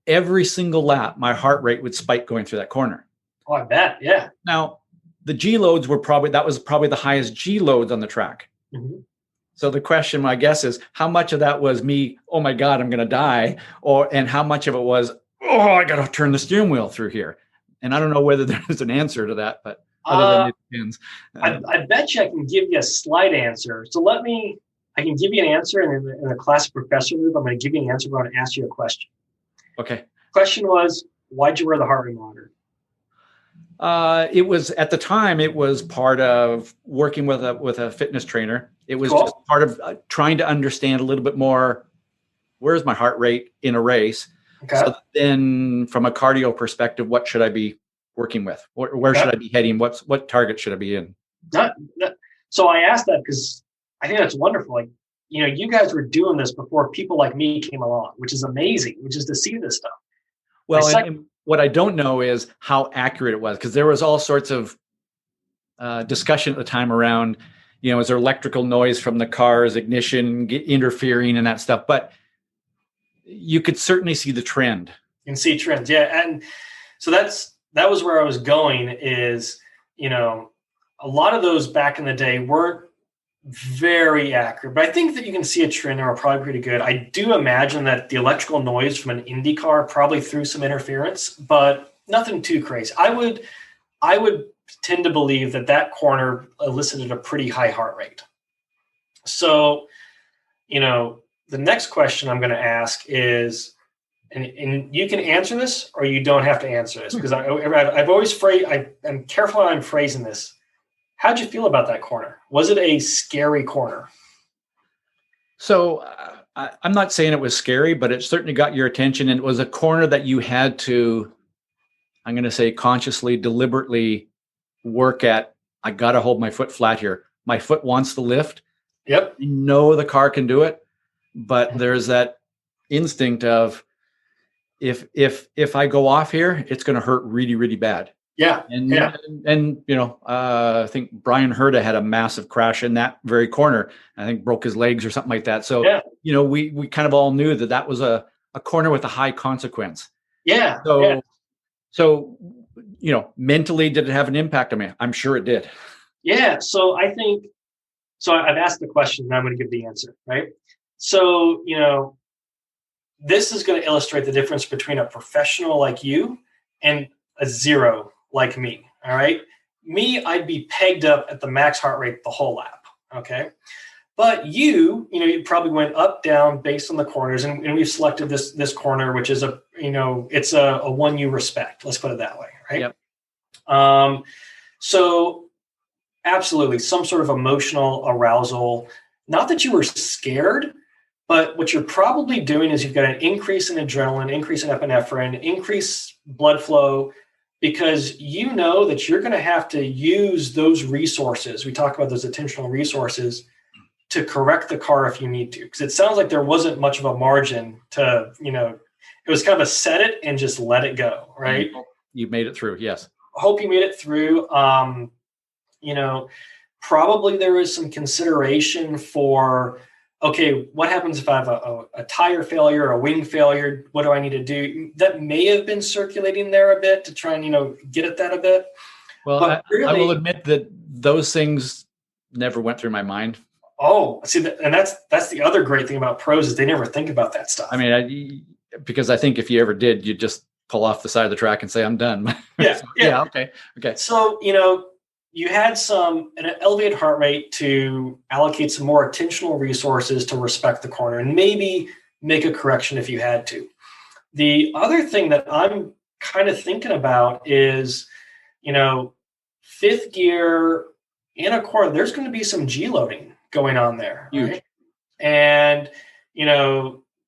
Every single lap, my heart rate would spike going through that corner. Oh, I bet. Yeah. Now, the G loads that was probably the highest G loads on the track. Mm-hmm. So the question, I guess, is how much of that was me, oh my God, I'm going to die, and how much of it was, oh, I got to turn the steering wheel through here. And I don't know whether there's an answer to that, but other than it depends. I bet you I can give you a slight answer. So I can give you an answer, and in the class professor group, I'm going to give you an answer. I'm going to ask you a question. Okay. Question was, why'd you wear the heart rate monitor? It was, at the time, it was part of working with a fitness trainer. It was just part of trying to understand a little bit more, where's my heart rate in a race? Okay. So then from a cardio perspective, what should I be working with? Where should I be heading? What target should I be in? So I asked that because I think that's wonderful. Like, you guys were doing this before people like me came along, which is amazing, which is to see this stuff. Well, and what I don't know is how accurate it was, because there was all sorts of discussion at the time around, is there electrical noise from the car's ignition interfering and that stuff? But you could certainly see the trend. You can see trends, yeah. And so that was where I was going is, a lot of those back in the day weren't very accurate, but I think that you can see a trend and are probably pretty good. I do imagine that the electrical noise from an IndyCar probably threw some interference, but nothing too crazy. I would tend to believe that corner elicited a pretty high heart rate. So, the next question I'm going to ask is, and you can answer this or you don't have to answer this, because I've always I'm careful how I'm phrasing this. How'd you feel about that corner? Was it a scary corner? So I'm not saying it was scary, but it certainly got your attention. And it was a corner that you had to, I'm going to say, consciously, deliberately work at. I got to hold my foot flat here. My foot wants to lift. Yep. You know the car can do it, but there's that instinct of if I go off here, it's going to hurt really, really bad. Yeah. And I think Brian Herta had a massive crash in that very corner. I think broke his legs or something like that. So, we kind of all knew that was a corner with a high consequence. Yeah. So, mentally, did it have an impact on me? I'm sure it did. Yeah. So I think, I've asked the question and I'm going to give the answer, right? So, this is going to illustrate the difference between a professional like you and a zero like me. All right. Me, I'd be pegged up at the max heart rate the whole lap. Okay. But you probably went up, down based on the corners. And we've selected this corner, which is it's a one you respect. Let's put it that way. Right. Yep. So absolutely some sort of emotional arousal, not that you were scared, but what you're probably doing is you've got an increase in adrenaline, increase in epinephrine, increase blood flow, because you know that you're going to have to use those resources. We talk about those attentional resources to correct the car if you need to. Because it sounds like there wasn't much of a margin to, it was kind of a set it and just let it go, right? You made it through, yes. I hope you made it through. Probably there was some consideration for, okay, what happens if I have a tire failure or a wing failure? What do I need to do? That may have been circulating there a bit to try and, get at that a bit. Well, I will admit that those things never went through my mind. Oh, see, and that's the other great thing about pros is they never think about that stuff. I mean, because I think if you ever did, you'd just pull off the side of the track and say, I'm done. Yeah. Yeah. Okay. So, you had an elevated heart rate to allocate some more attentional resources to respect the corner and maybe make a correction if you had to. The other thing that I'm kind of thinking about is, fifth gear in a corner, there's going to be some G loading going on there. Huge. Right? And,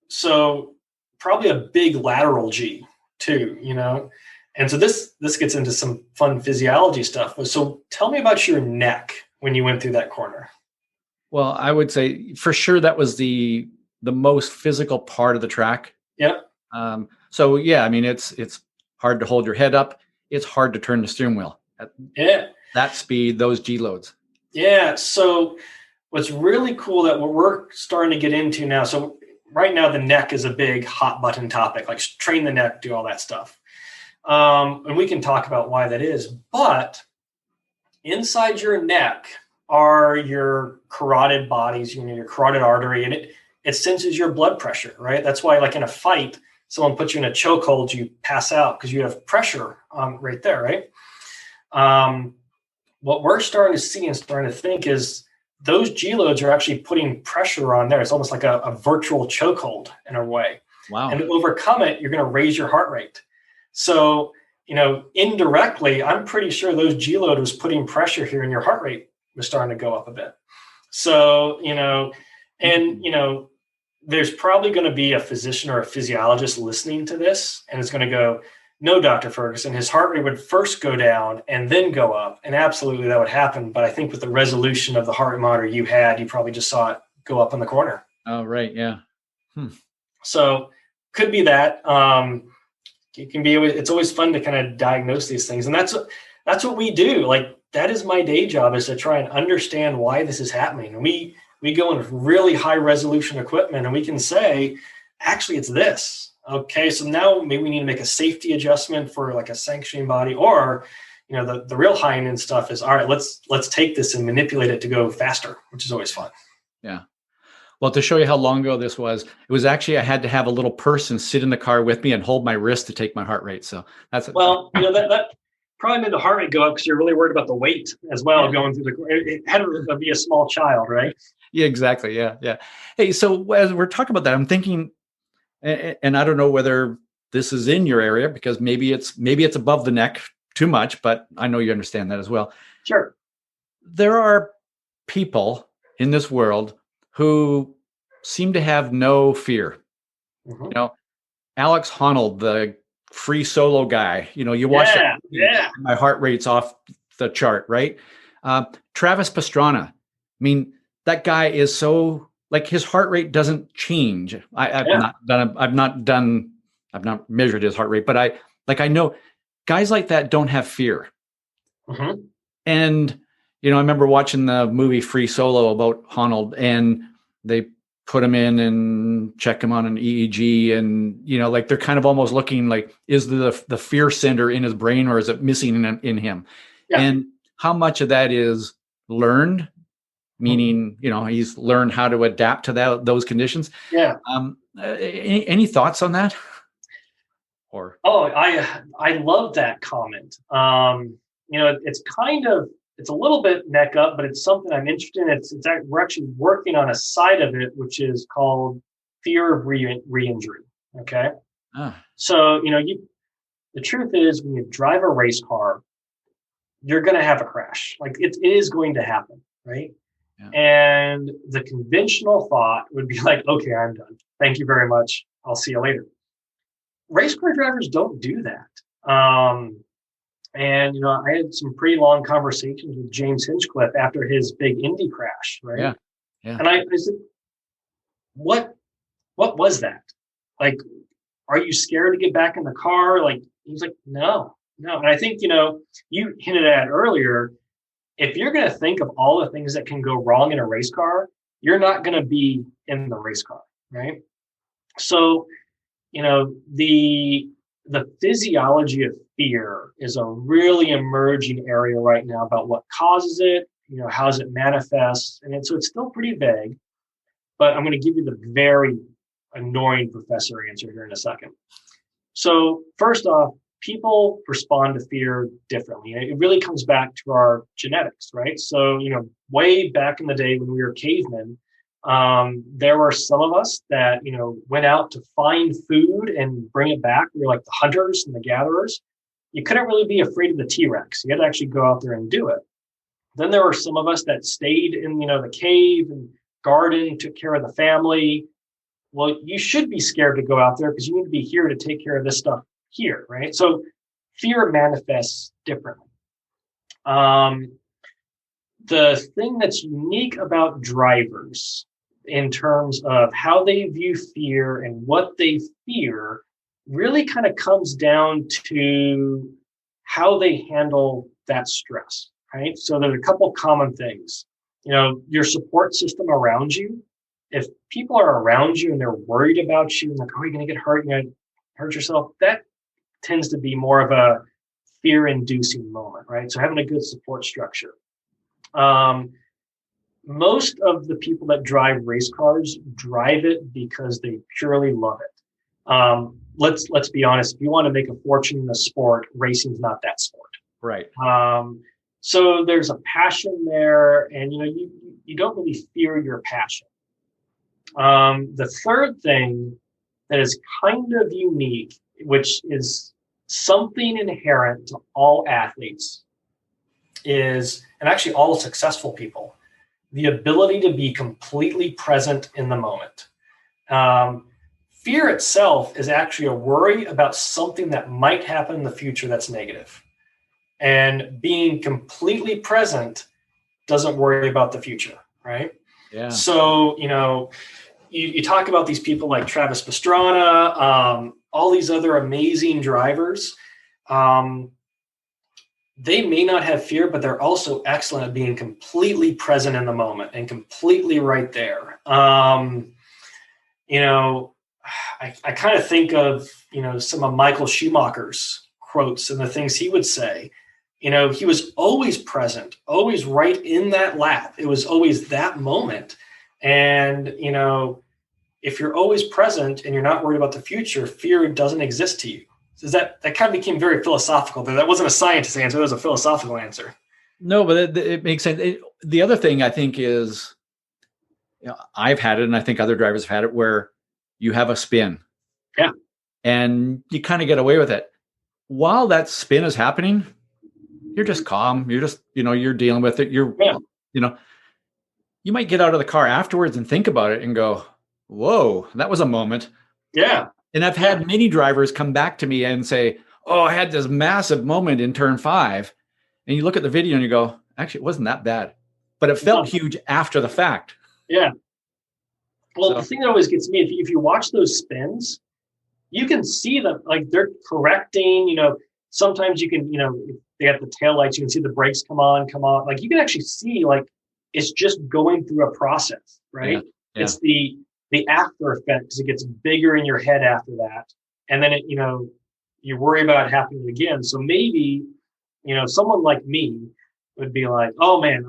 so probably a big lateral G too, And so this gets into some fun physiology stuff. So tell me about your neck when you went through that corner. Well, I would say for sure that was the most physical part of the track. Yeah. So yeah, I mean, it's hard to hold your head up. It's hard to turn the steering wheel at that speed, those G loads. Yeah. So what's really cool that what we're starting to get into now. So right now the neck is a big hot button topic, like train the neck, do all that stuff. And we can talk about why that is, but inside your neck are your carotid bodies, your carotid artery, and it senses your blood pressure, right? That's why, like in a fight, someone puts you in a chokehold, you pass out because you have pressure right there, right? What we're starting to see and starting to think is those G loads are actually putting pressure on there. It's almost like a virtual chokehold in a way. Wow. And to overcome it, you're going to raise your heart rate. So, indirectly, I'm pretty sure those G load was putting pressure here and your heart rate was starting to go up a bit. So, there's probably going to be a physician or a physiologist listening to this, and it's going to go, no, Dr. Ferguson, his heart rate would first go down and then go up. And absolutely that would happen. But I think with the resolution of the heart rate monitor you had, you probably just saw it go up in the corner. Oh, right. Yeah. So could be that. It can be, it's always fun to kind of diagnose these things. And that's what we do. Like, that is my day job, is to try and understand why this is happening. And we go in really high resolution equipment and we can say, actually, it's this. Okay. So now maybe we need to make a safety adjustment for like a sanctioning body, or, the real high end stuff is, all right, let's take this and manipulate it to go faster, which is always fun. Yeah. Well, to show you how long ago this was, it was actually, I had to have a little person sit in the car with me and hold my wrist to take my heart rate. So that's that probably made the heart rate go up because you're really worried about the weight as well, going through it had to be a small child, right? Yeah, exactly. Yeah. Yeah. Hey, so as we're talking about that, I'm thinking, and I don't know whether this is in your area, because maybe it's above the neck too much, but I know you understand that as well. Sure. There are people in this world who seem to have no fear. Mm-hmm. Alex Honnold, the free solo guy, you watch that. Yeah. My heart rate's off the chart, right? Travis Pastrana. I mean, that guy is so, like, his heart rate doesn't change. I've not measured his heart rate, but I know guys like that don't have fear. Mm-hmm. And, I remember watching the movie Free Solo about Honnold, and they put him in and check him on an EEG, and, like, they're kind of almost looking like, is the fear center in his brain, or is it missing in him? Yeah. And how much of that is learned, meaning, he's learned how to adapt to those conditions. Yeah. Any thoughts on that? Or I love that comment. It's a little bit neck up, but it's something I'm interested in. We're actually working on a side of it, which is called fear of re-injury. Okay. So, the truth is, when you drive a race car, you're going to have a crash. Like, it is going to happen. Right. Yeah. And the conventional thought would be like, okay, I'm done. Thank you very much. I'll see you later. Race car drivers don't do that. And, I had some pretty long conversations with James Hinchcliffe after his big Indy crash, right? Yeah. Yeah. And I said, what was that? Like, are you scared to get back in the car? Like, he was like, no. And I think, you hinted at earlier, if you're going to think of all the things that can go wrong in a race car, you're not going to be in the race car, right? So, the physiology of fear is a really emerging area right now about what causes it, how does it manifest? And so it's still pretty vague, but I'm going to give you the very annoying professor answer here in a second. So first off, people respond to fear differently. And it really comes back to our genetics, right? So, way back in the day when we were cavemen, there were some of us that, went out to find food and bring it back. We were like the hunters and the gatherers. You couldn't really be afraid of the T-Rex. You had to actually go out there and do it. Then there were some of us that stayed in, the cave and garden, took care of the family. Well, you should be scared to go out there because you need to be here to take care of this stuff here, right? So fear manifests differently. The thing that's unique about drivers in terms of how they view fear and what they fear really kind of comes down to how they handle that stress, right? So there's a couple common things. Your support system around you. If people are around you and they're worried about you and like, oh, you're going to get hurt, you're going to hurt yourself, that tends to be more of a fear-inducing moment, right? So having a good support structure. Most of the people that drive race cars drive it because they purely love it. Let's be honest. If you want to make a fortune in the sport, racing's not that sport. Right. So there's a passion there, and you don't really fear your passion. The third thing that is kind of unique, which is something inherent to all athletes, is, and actually all successful people, the ability to be completely present in the moment. Fear itself is actually a worry about something that might happen in the future that's negative. And being completely present doesn't worry about the future, right? Yeah. So, you talk about these people like Travis Pastrana, all these other amazing drivers. They may not have fear, but they're also excellent at being completely present in the moment and completely right there. I kind of think of, some of Michael Schumacher's quotes and the things he would say. He was always present, always right in that lap. It was always that moment. And, if you're always present and you're not worried about the future, fear doesn't exist to you. So that kind of became very philosophical. That wasn't a scientist answer. It was a philosophical answer. No, but it makes sense. The other thing I think is, I've had it, and I think other drivers have had it, where you have a spin. Yeah. And you kind of get away with it. While that spin is happening, you're just calm. You're just, you're dealing with it. You might get out of the car afterwards and think about it and go, whoa, that was a moment. Yeah. And I've had many drivers come back to me and say, oh, I had this massive moment in turn 5. And you look at the video and you go, actually, it wasn't that bad, but it felt huge after the fact. Yeah. Well, the thing that always gets me, if you watch those spins, you can see them, like they're correcting, sometimes you can, if they have the tail lights, you can see the brakes come on. Like you can actually see, like, it's just going through a process, right? Yeah. It's the after effect, because it gets bigger in your head after that. And then you worry about it happening again. So maybe, someone like me would be like, oh man,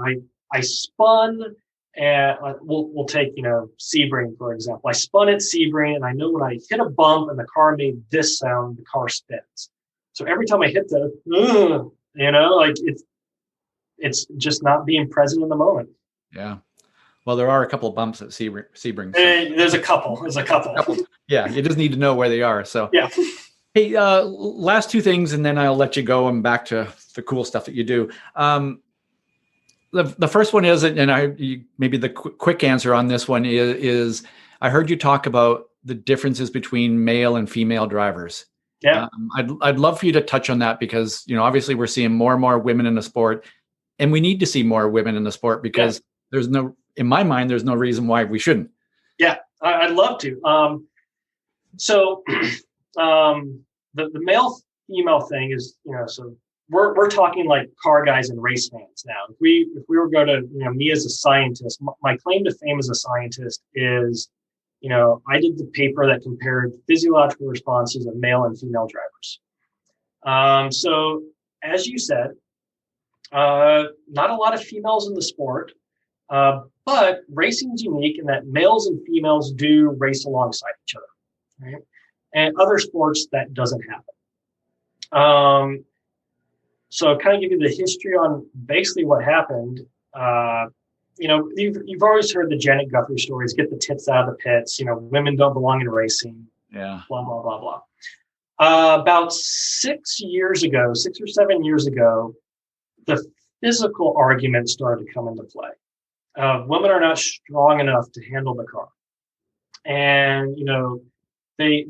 I spun, and we'll take, Sebring, for example. I spun at Sebring, and I know when I hit a bump and the car made this sound, the car spins. So every time I hit it's just not being present in the moment. Yeah. Well, there are a couple of bumps at Sebring. So. There's a couple. Yeah, you just need to know where they are. So yeah. Hey, last 2 things, and then I'll let you go and back to the cool stuff that you do. The first one is, and maybe the quick answer on this one is I heard you talk about the differences between male and female drivers. Yeah. I'd love for you to touch on that, because, obviously we're seeing more and more women in the sport, and we need to see more women in the sport, because in my mind, there's no reason why we shouldn't. Yeah, I'd love to. The male female thing is, so we're talking like car guys and race fans now. If we were going to, me as a scientist, my claim to fame as a scientist is, I did the paper that compared physiological responses of male and female drivers. So as you said, not a lot of females in the sport, but racing's unique in that males and females do race alongside each other, right? And other sports, that doesn't happen. So kind of give you the history on basically what happened. You've always heard the Janet Guthrie stories, get the tits out of the pits, women don't belong in racing, Yeah. blah, blah, blah, blah. About 6 or 7 years ago, the physical argument started to come into play. Women are not strong enough to handle the car. And, they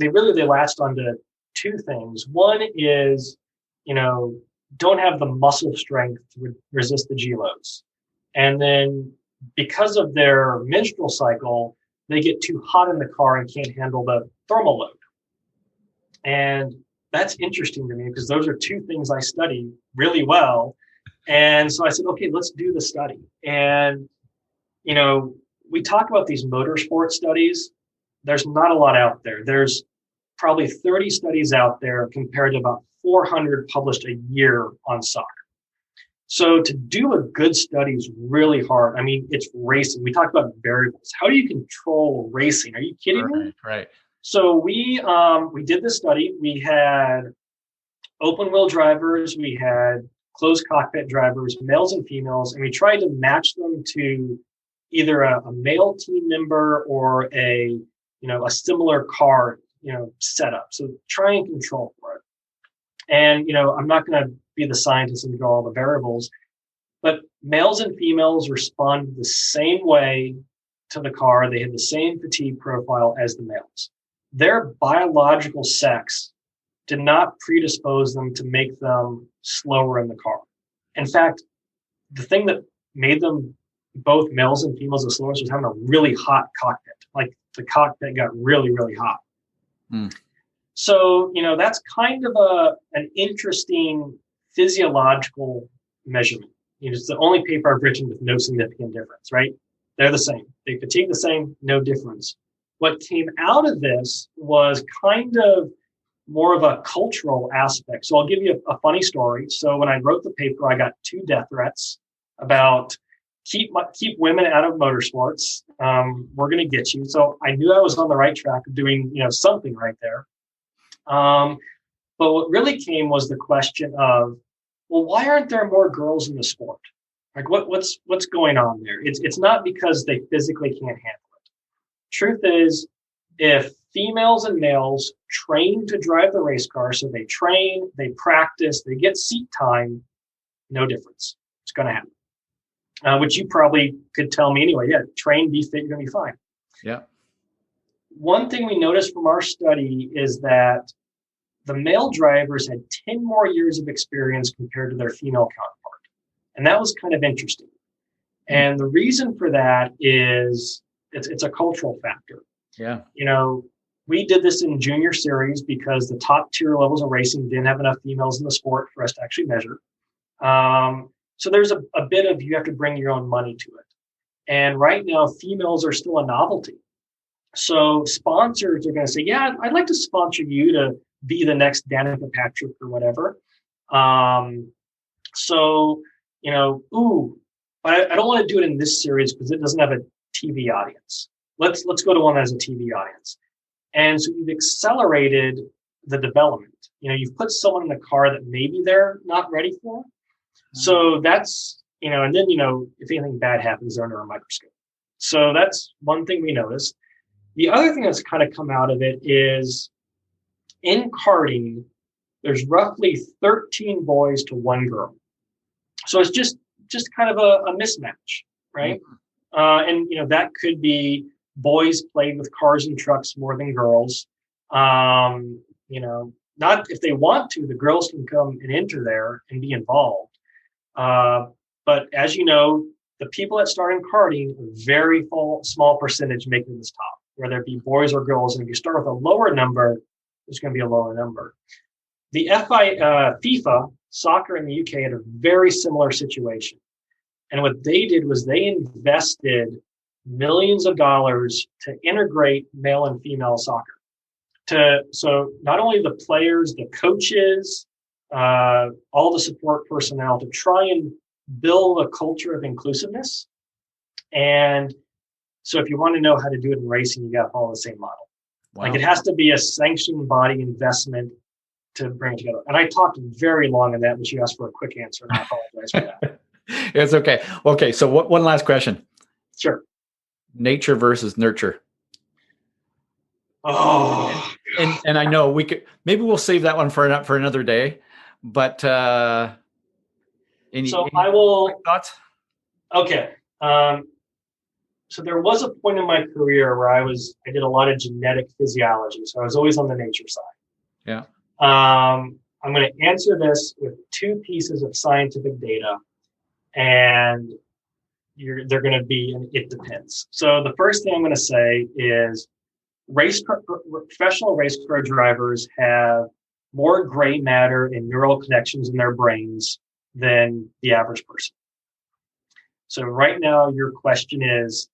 latched onto two things. One is, don't have the muscle strength to resist the G-loads. And then because of their menstrual cycle, they get too hot in the car and can't handle the thermal load. And that's interesting to me because those are two things I study really well. And so I said, okay, let's do the study. And, we talk about these motorsport studies. There's not a lot out there. There's probably 30 studies out there compared to about 400 published a year on soccer. So to do a good study is really hard. I mean, it's racing. We talked about variables. How do you control racing? Are you kidding me? Right. So we did this study. We had open wheel drivers. We had closed cockpit drivers, males and females, and we tried to match them to either a male team member or a similar car, setup. So try and control for it. And, I'm not going to be the scientist and draw all the variables, but males and females responded the same way to the car. They had the same fatigue profile as the males. Their biological sex did not predispose them to make them slower in the car. In fact, the thing that made them both males and females the slowest was having a really hot cockpit. Like the cockpit got really, really hot. So, that's kind of an interesting physiological measurement. It's the only paper I've written with no significant difference, right? They're the same. They fatigue the same, no difference. What came out of this was kind of more of a cultural aspect. So I'll give you a funny story. So when I wrote the paper, I got 2 death threats about keep women out of motorsports. We're going to get you. So I knew I was on the right track of doing, something right there. But what really came was the question of, well, why aren't there more girls in the sport? Like what's going on there? It's not because they physically can't handle it. Truth is, if females and males train to drive the race car, so they train, they practice, they get seat time, no difference. It's going to happen. Which you probably could tell me anyway. Yeah, train, be fit, you're going to be fine. Yeah. One thing we noticed from our study is that the male drivers had 10 more years of experience compared to their female counterpart. And that was kind of interesting. And the reason for that is it's a cultural factor. Yeah. We did this in junior series because the top tier levels of racing didn't have enough females in the sport for us to actually measure. So there's a bit of you have to bring your own money to it. And right now, females are still a novelty. So sponsors are going to say, yeah, I'd like to sponsor you to be the next Danica Patrick or whatever. But I don't want to do it in this series because it doesn't have a TV audience. Let's go to one that has a TV audience. And so you've accelerated the development. You've put someone in the car that maybe they're not ready for. So that's, and then, if anything bad happens, they're under a microscope. So that's one thing we noticed. The other thing that's kind of come out of it is in karting, there's roughly 13 boys to 1 girl. So it's just kind of a mismatch, right? Mm-hmm. And, that could be boys play with cars and trucks more than girls. Not if they want to, the girls can come and enter there and be involved. But as you know, the people that start in karting, a very small percentage making this top, whether it be boys or girls. And if you start with a lower number, there's going to be a lower number. The FIFA, soccer in the UK, had a very similar situation. And what they did was they invested millions of dollars to integrate male and female soccer. So not only the players, the coaches, all the support personnel to try and build a culture of inclusiveness. And so if you want to know how to do it in racing, you got to follow the same model. Wow. Like it has to be a sanctioned body investment to bring it together. And I talked very long on that, but you asked for a quick answer, and I apologize for that. It's okay. Okay, so one last question. Sure. Nature versus nurture. Oh, and I know maybe we'll save that one for another day. But any thoughts? Okay. So there was a point in my career where I did a lot of genetic physiology. So I was always on the nature side. Yeah. I'm going to answer this with two pieces of scientific data, and they're going to be it depends. So the first thing I'm going to say is professional race car drivers have more gray matter and neural connections in their brains than the average person. So right now, your question is,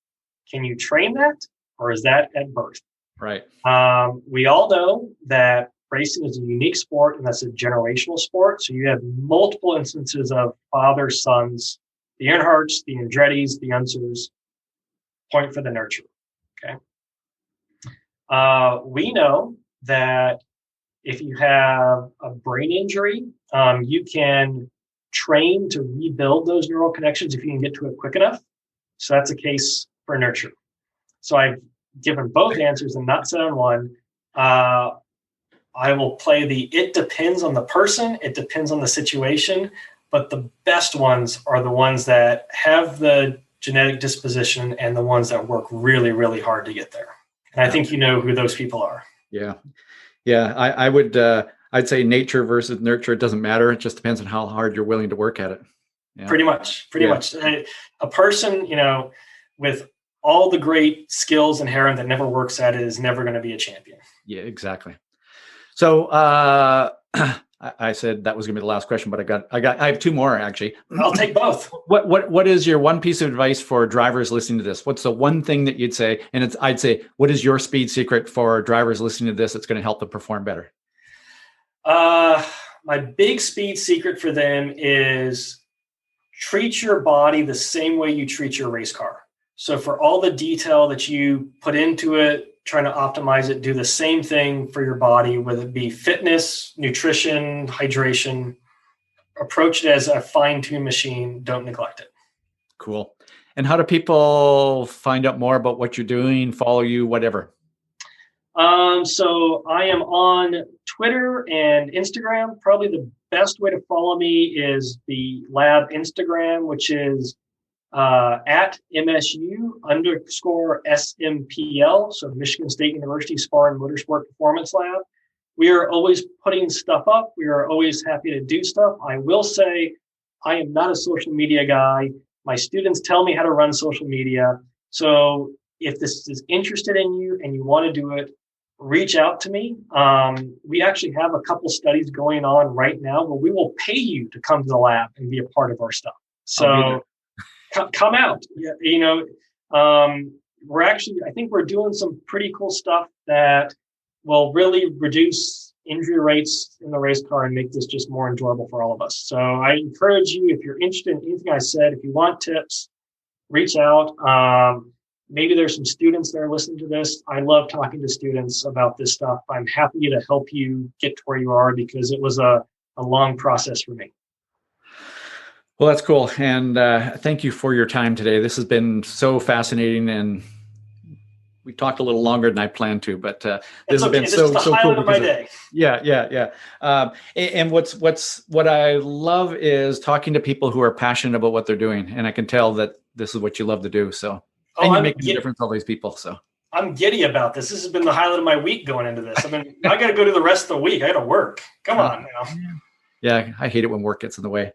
can you train that, or is that at birth? Right. We all know that racing is a unique sport, and that's a generational sport. So you have multiple instances of fathers, sons, the Earnhardts, the Andrettis, the Unsers. Point for the nurture. Okay. We know that if you have a brain injury, you can train to rebuild those neural connections if you can get to it quick enough. So that's a case for nurture. So I've given both answers and not said on one. I will play it depends on the person, it depends on the situation, but the best ones are the ones that have the genetic disposition and the ones that work really, really hard to get there. And I think you know who those people are. Yeah. Yeah. I would, I'd say nature versus nurture. It doesn't matter. It just depends on how hard you're willing to work at it. Yeah. Pretty much. A person, with all the great skills inherent that never works at it is never going to be a champion. Yeah, exactly. So I said that was going to be the last question, but I have two more actually. I'll take both. What is your one piece of advice for drivers listening to this? What's the one thing that you'd say? And I'd say, what is your speed secret for drivers listening to this that's going to help them perform better? My big speed secret for them is treat your body the same way you treat your race car. So for all the detail that you put into it, trying to optimize it, do the same thing for your body, whether it be fitness, nutrition, hydration. Approach it as a fine-tuned machine. Don't neglect it. Cool. And how do people find out more about what you're doing, follow you, whatever? So I am on Twitter and Instagram. Probably the best way to follow me is the lab Instagram, which is at MSU_SMPL. So Michigan State University Spartan Motorsport Performance Lab. We are always putting stuff up. We are always happy to do stuff. I will say I am not a social media guy. My students tell me how to run social media. So if this is interested in you and you want to do it, reach out to me. We actually have a couple studies going on right now where we will pay you to come to the lab and be a part of our stuff. So come out. I think we're doing some pretty cool stuff that will really reduce injury rates in the race car and make this just more enjoyable for all of us. So I encourage you, if you're interested in anything I said, if you want tips, reach out. Maybe there's some students that are listening to this. I love talking to students about this stuff. I'm happy to help you get to where you are because it was a long process for me. Well, that's cool. And thank you for your time today. This has been so fascinating, and we talked a little longer than I planned to, but this has been so cool. Of my day. Yeah. And what I love is talking to people who are passionate about what they're doing. And I can tell that this is what you love to do. So, and you're making a difference to all these people. So I'm giddy about this. This has been the highlight of my week going into this. I got to go to the rest of the week. I got to work. Come on now. Yeah. I hate it when work gets in the way.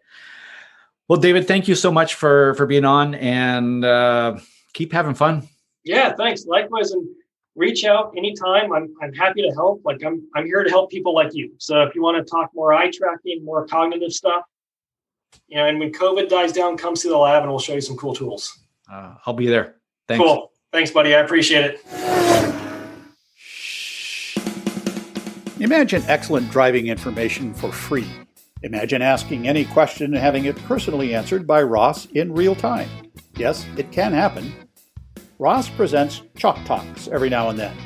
Well, David, thank you so much for being on, and keep having fun. Yeah, thanks. Likewise, and reach out anytime. I'm happy to help. I'm here to help people like you. So if you want to talk more eye tracking, more cognitive stuff, and when COVID dies down, come see the lab and we'll show you some cool tools. I'll be there. Thanks. Cool. Thanks, buddy. I appreciate it. Imagine excellent driving information for free. Imagine asking any question and having it personally answered by Ross in real time. Yes, it can happen. Ross presents Chalk Talks every now and then.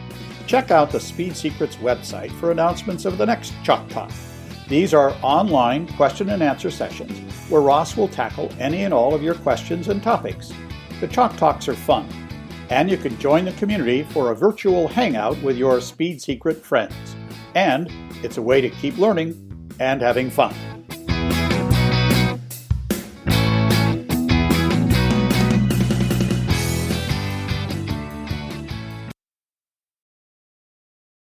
check out the Speed Secrets website for announcements of the next Chalk Talk. These are online question and answer sessions where Ross will tackle any and all of your questions and topics. The Chalk Talks are fun, and you can join the community for a virtual hangout with your Speed Secret friends. And it's a way to keep learning and having fun.